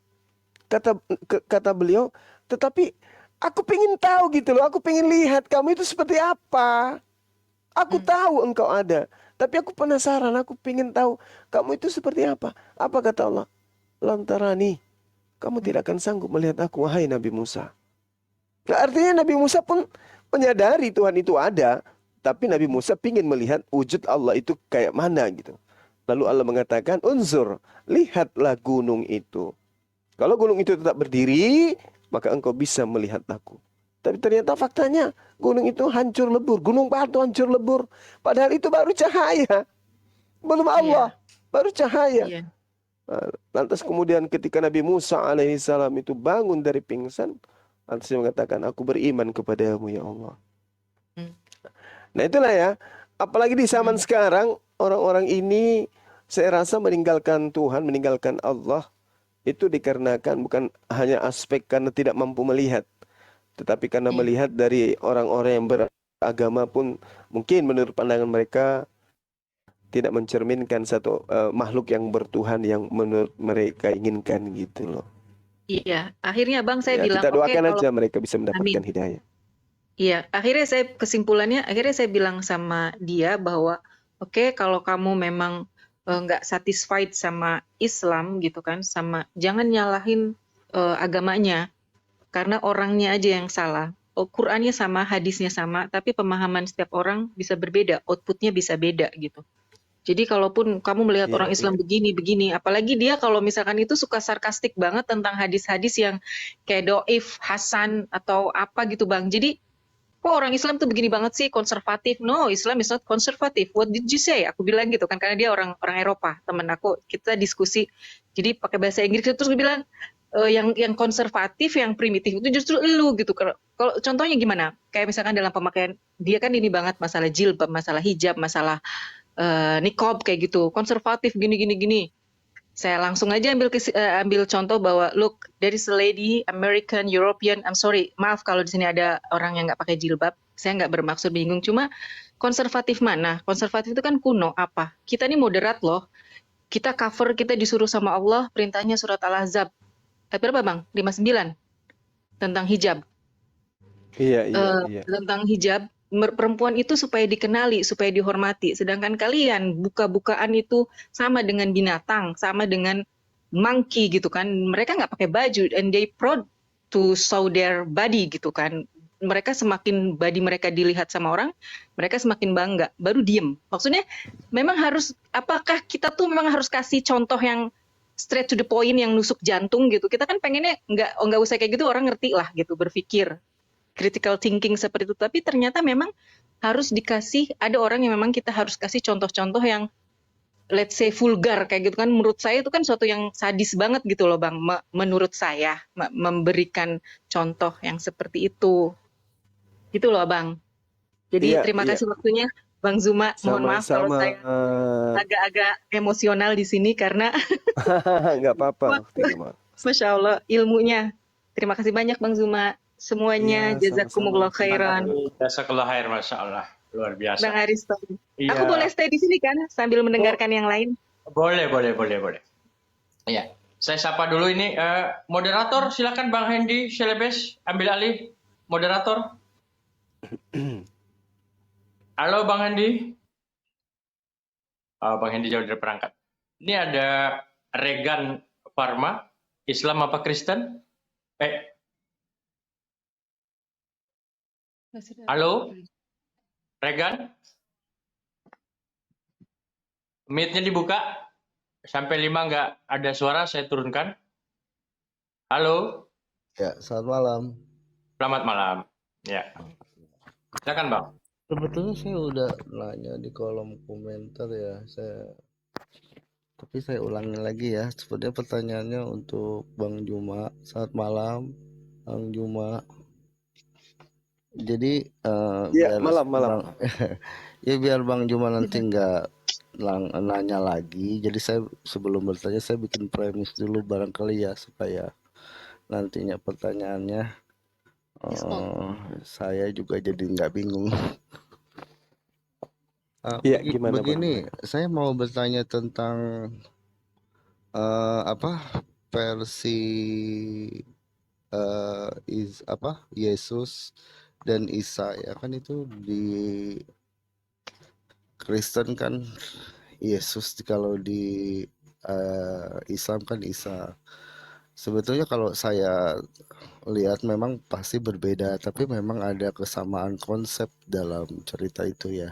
kata beliau, tetapi aku pengen tahu gitu loh. Aku pengen lihat kamu itu seperti apa. Aku tahu engkau ada. Tapi aku penasaran, aku pengen tahu kamu itu seperti apa. Apa kata Allah? Lantarani, kamu tidak akan sanggup melihat aku, wahai Nabi Musa. Nah, artinya Nabi Musa pun menyadari Tuhan itu ada, tapi Nabi Musa ingin melihat wujud Allah itu kayak mana gitu. Lalu Allah mengatakan, unzur, lihatlah gunung itu. Kalau gunung itu tetap berdiri, maka engkau bisa melihat aku. Tapi ternyata faktanya gunung itu hancur lebur, gunung batu hancur lebur. Padahal itu baru cahaya, belum Allah, baru cahaya. Iya. Lantas kemudian ketika Nabi Musa alaihissalam itu bangun dari pingsan, lantas dia mengatakan, aku beriman kepadamu ya Allah. Nah itulah ya, apalagi di zaman sekarang, orang-orang ini saya rasa meninggalkan Tuhan, meninggalkan Allah, itu dikarenakan bukan hanya aspek karena tidak mampu melihat, tetapi karena melihat dari orang-orang yang beragama pun mungkin menurut pandangan mereka tidak mencerminkan satu makhluk yang bertuhan yang menurut mereka inginkan gitu loh. Iya, akhirnya Bang saya Ya, bilang, kita oke doakan kalau aja mereka bisa mendapatkan Amin. hidayah. Iya, akhirnya saya bilang sama dia bahwa oke kalau kamu memang nggak satisfied sama Islam gitu kan, jangan nyalahin agamanya karena orangnya aja yang salah. Qurannya sama, hadisnya sama, tapi pemahaman setiap orang bisa berbeda, outputnya bisa beda gitu. Jadi kalaupun kamu melihat orang Islam begini, apalagi dia kalau misalkan itu suka sarkastik banget tentang hadis-hadis yang kayak doif, Hasan atau apa gitu Bang. Jadi kok orang Islam tuh begini banget sih, konservatif? No, Islam is not conservative. What did you say? Aku bilang gitu kan, karena dia orang Eropa, temen aku. Kita diskusi, jadi pakai bahasa Inggris terus gue bilang yang konservatif, yang primitif itu justru elu gitu. Kalau contohnya gimana? Kayak misalkan dalam pemakaian dia kan ini banget masalah jilbab, masalah hijab, masalah niqab kayak gitu, konservatif gini. Saya langsung aja ambil contoh bahwa look, there is a lady, American, European, I'm sorry, maaf kalau di sini ada orang yang nggak pakai jilbab, saya nggak bermaksud bingung, cuma konservatif mana? Konservatif itu kan kuno apa? Kita ini moderat loh, kita cover, kita disuruh sama Allah, perintahnya surat Al-Ahzab, berapa Bang? 59 tentang hijab. Iya. Tentang hijab, perempuan itu supaya dikenali, supaya dihormati. Sedangkan kalian buka-bukaan itu sama dengan binatang, sama dengan monkey gitu kan. Mereka nggak pakai baju, and they proud to show their body gitu kan. Mereka semakin body mereka dilihat sama orang, mereka semakin bangga, baru diem. Maksudnya memang harus, apakah kita tuh memang harus kasih contoh yang straight to the point, yang nusuk jantung gitu. Kita kan pengennya nggak usah kayak gitu, orang ngerti lah gitu, berpikir. Critical thinking seperti itu, tapi ternyata memang harus dikasih, ada orang yang memang kita harus kasih contoh-contoh yang let's say vulgar kayak gitu kan, menurut saya itu kan suatu yang sadis banget gitu loh Bang, menurut saya memberikan contoh yang seperti itu gitu loh Bang. Jadi Iya, terima iya, kasih waktunya Bang Zuma, mohon maaf kalau sama-sama. saya agak-agak emosional di sini karena Nggak apa-apa, tidak apa. Masya Allah ilmunya. Terima kasih banyak Bang Zuma, semuanya Iya, sama-sama. jazakumullah khairan. Jazakallah khair, Masya Allah. Luar Bang biasa. Aristo, Iya. aku boleh stay di sini kan sambil mendengarkan yang lain? Boleh. Iya. Saya sapa dulu ini moderator, silakan Bang Hendy Selebes ambil alih moderator. Halo Bang Hendy. Bang Hendy jauh dari perangkat. Ini ada Regan Pharma, Islam apa Kristen? Halo, Regan? Mic-nya dibuka. Sampai 5 nggak ada suara, saya turunkan. Halo. Ya, selamat malam. Selamat malam. Ya. Silakan Bang. Sebetulnya saya udah nanya di kolom komentar ya, tapi saya ulangi lagi ya. Sebenarnya pertanyaannya untuk Bang Juma. Selamat malam, Bang Juma. Jadi Iya, biar malam. ya biar Bang Juma nanti nggak nanya lagi. Jadi saya sebelum bertanya saya bikin premis dulu barangkali ya supaya nantinya pertanyaannya saya juga jadi nggak bingung. Iya, gimana Begini, saya mau bertanya tentang versi Yesus dan Isa ya kan, itu di Kristen kan Yesus, kalau di Islam kan Isa. Sebetulnya kalau saya lihat memang pasti berbeda, tapi memang ada kesamaan konsep dalam cerita itu ya,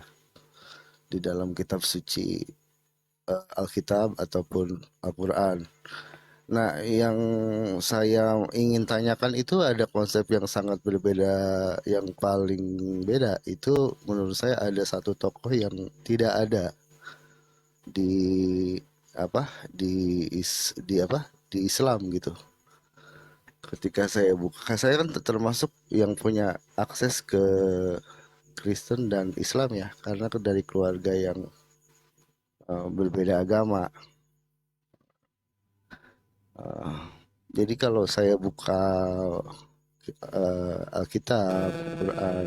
di dalam kitab suci Alkitab ataupun Al-Quran. Nah, yang saya ingin tanyakan itu ada konsep yang sangat berbeda. Yang paling beda itu menurut saya ada satu tokoh yang tidak ada di di Islam gitu. Ketika saya buka, saya kan termasuk yang punya akses ke Kristen dan Islam ya, karena dari keluarga yang berbeda agama. Jadi kalau saya buka Alkitab, Quran,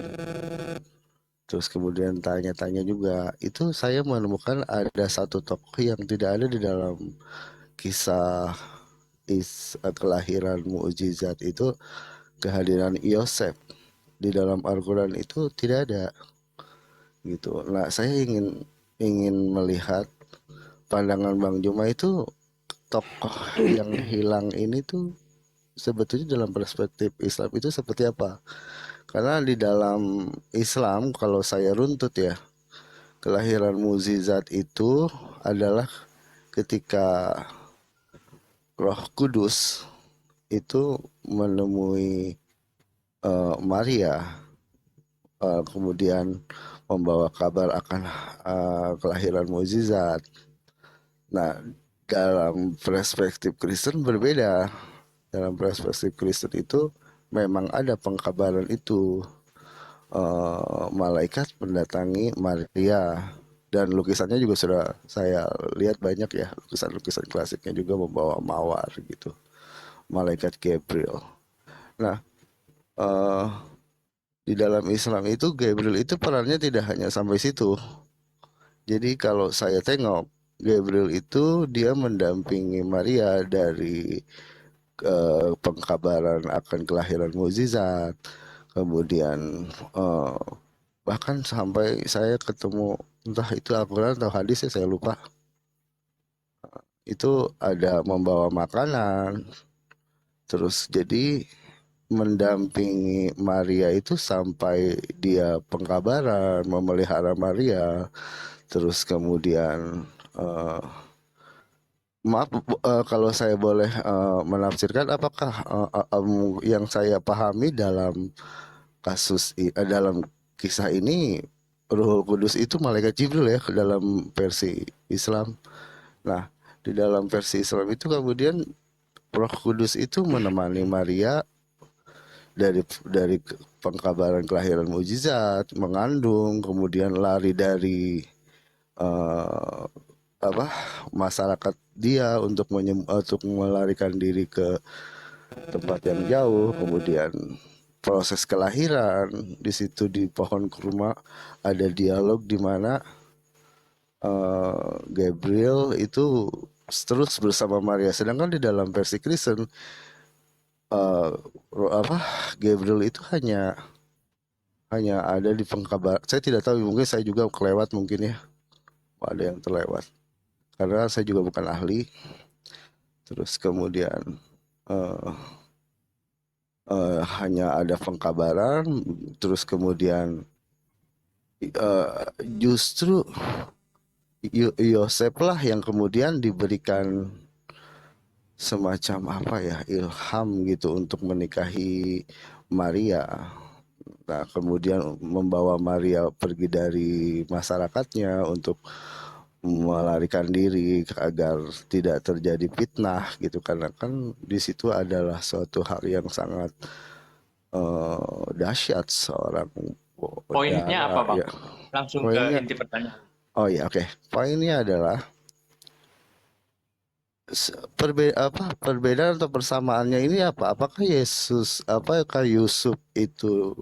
terus kemudian tanya-tanya juga, itu saya menemukan ada satu tokoh yang tidak ada di dalam kisah kelahiran mukjizat itu. Kehadiran Yosef di dalam Al-Quran itu tidak ada gitu. Nah, saya ingin melihat pandangan Bang Juma itu, tokoh yang hilang ini tuh sebetulnya dalam perspektif Islam itu seperti apa? Karena di dalam Islam kalau saya runtut ya, kelahiran mukjizat itu adalah ketika Roh Kudus itu menemui Maria, kemudian membawa kabar akan kelahiran mukjizat. Nah, dalam perspektif Kristen berbeda. Dalam perspektif Kristen itu memang ada pengkabaran itu. Malaikat mendatangi Maria, dan lukisannya juga sudah saya lihat banyak ya, lukisan-lukisan klasiknya juga membawa mawar gitu, malaikat Gabriel. Nah, di dalam Islam itu Gabriel itu perannya tidak hanya sampai situ. Jadi kalau saya tengok, Gabriel itu dia mendampingi Maria dari pengkabaran akan kelahiran mukjizat, kemudian bahkan sampai saya ketemu, entah itu Al-Quran atau hadis ya saya lupa, itu ada membawa makanan, terus jadi mendampingi Maria itu sampai dia pengkabaran, memelihara Maria, terus kemudian maaf kalau saya boleh menafsirkan, apakah yang saya pahami dalam dalam kisah ini, Ruhul Kudus itu malaikat Jibril ya ke dalam versi Islam. Nah, di dalam versi Islam itu kemudian Roh Kudus itu menemani Maria dari pengkabaran kelahiran mukjizat, mengandung, kemudian lari dari masyarakat dia untuk melarikan diri ke tempat yang jauh, kemudian proses kelahiran. Di situ di pohon kurma ada dialog di mana Gabriel itu terus bersama Maria, sedangkan di dalam versi Kristen Gabriel itu hanya ada di pengkabar. Saya tidak tahu, mungkin saya juga kelewat, mungkin ya ada yang terlewat karena saya juga bukan ahli. Terus kemudian hanya ada pengkabaran, terus kemudian justru Yosef lah yang kemudian diberikan semacam ilham gitu untuk menikahi Maria. Nah, kemudian membawa Maria pergi dari masyarakatnya untuk melarikan diri agar tidak terjadi fitnah gitu, karena kan di situ adalah suatu hal yang sangat dahsyat seorang Poinnya apa, Bang? ya. Langsung ke inti pertanyaan. Oh iya, oke. Poinnya adalah perbedaan atau persamaannya ini apa? Apakah Yusuf itu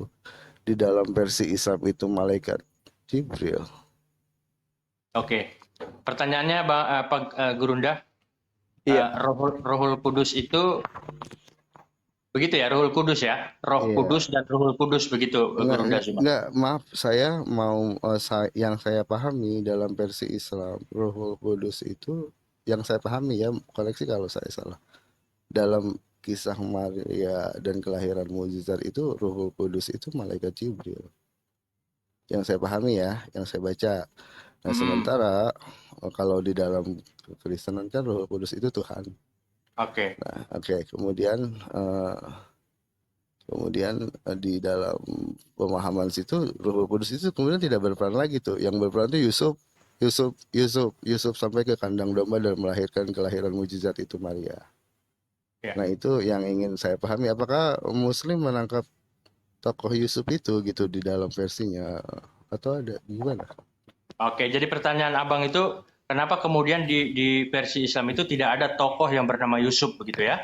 di dalam versi Islam itu malaikat Jibril? Oke. Pertanyaannya Gurunda? Iya. Rohul Kudus itu begitu ya, Rohul Kudus ya? Roh Kudus dan Rohul Kudus begitu, Gurunda Zuma? Enggak, maaf, saya mau yang saya pahami dalam versi Islam, Rohul Kudus itu yang saya pahami ya, koreksi kalau saya salah. Dalam kisah Maria dan kelahiran mukjizat itu Rohul Kudus itu malaikat Jibril. Yang saya pahami ya, yang saya baca. Nah, sementara kalau di dalam Kristenan kan Roh Kudus itu Tuhan. Oke. Nah, oke. Kemudian di dalam pemahaman situ Roh Kudus itu kemudian tidak berperan lagi tuh. Yang berperan itu Yusuf sampai ke kandang domba dan melahirkan kelahiran mukjizat itu Maria. Ya. Nah, itu yang ingin saya pahami. Apakah Muslim menangkap tokoh Yusuf itu gitu di dalam versinya atau ada gimana? Oke, jadi pertanyaan Abang itu kenapa kemudian di versi Islam itu tidak ada tokoh yang bernama Yusuf begitu ya?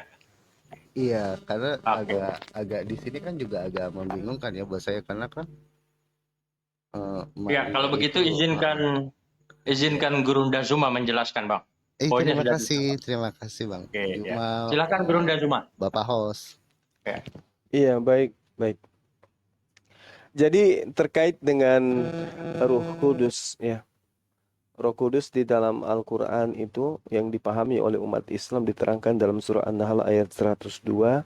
Iya, karena agak di sini kan juga agak membingungkan ya buat saya, karena kan Ya, kalau begitu izinkan Gurunda Zuma menjelaskan, Bang. terima kasih Bang. Oke, ya. Silakan Gurunda Zuma. Bapak host. Ya. Iya, baik. Jadi terkait dengan Roh Kudus ya. Roh Kudus di dalam Al-Qur'an itu yang dipahami oleh umat Islam diterangkan dalam surah An-Nahl ayat 102.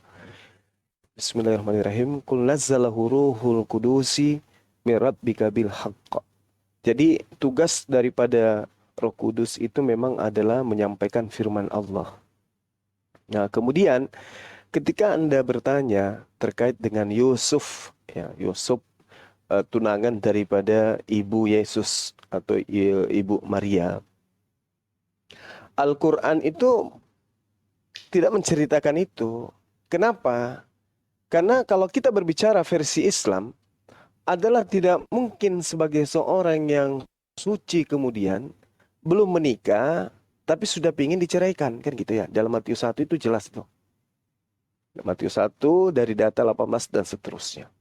Bismillahirrahmanirrahim. Qul nazzalahu ruhul qudusi min rabbika bil haqq. Jadi tugas daripada Roh Kudus itu memang adalah menyampaikan firman Allah. Nah, kemudian ketika Anda bertanya terkait dengan Yusuf ya, Yusuf tunangan daripada ibu Yesus atau ibu Maria. Al-Quran itu tidak menceritakan itu. Kenapa? Karena kalau kita berbicara versi Islam, adalah tidak mungkin sebagai seorang yang suci kemudian belum menikah, tapi sudah ingin diceraikan. Kan gitu ya. Dalam Matius 1 itu jelas tuh. Matius 1 dari data 18 dan seterusnya.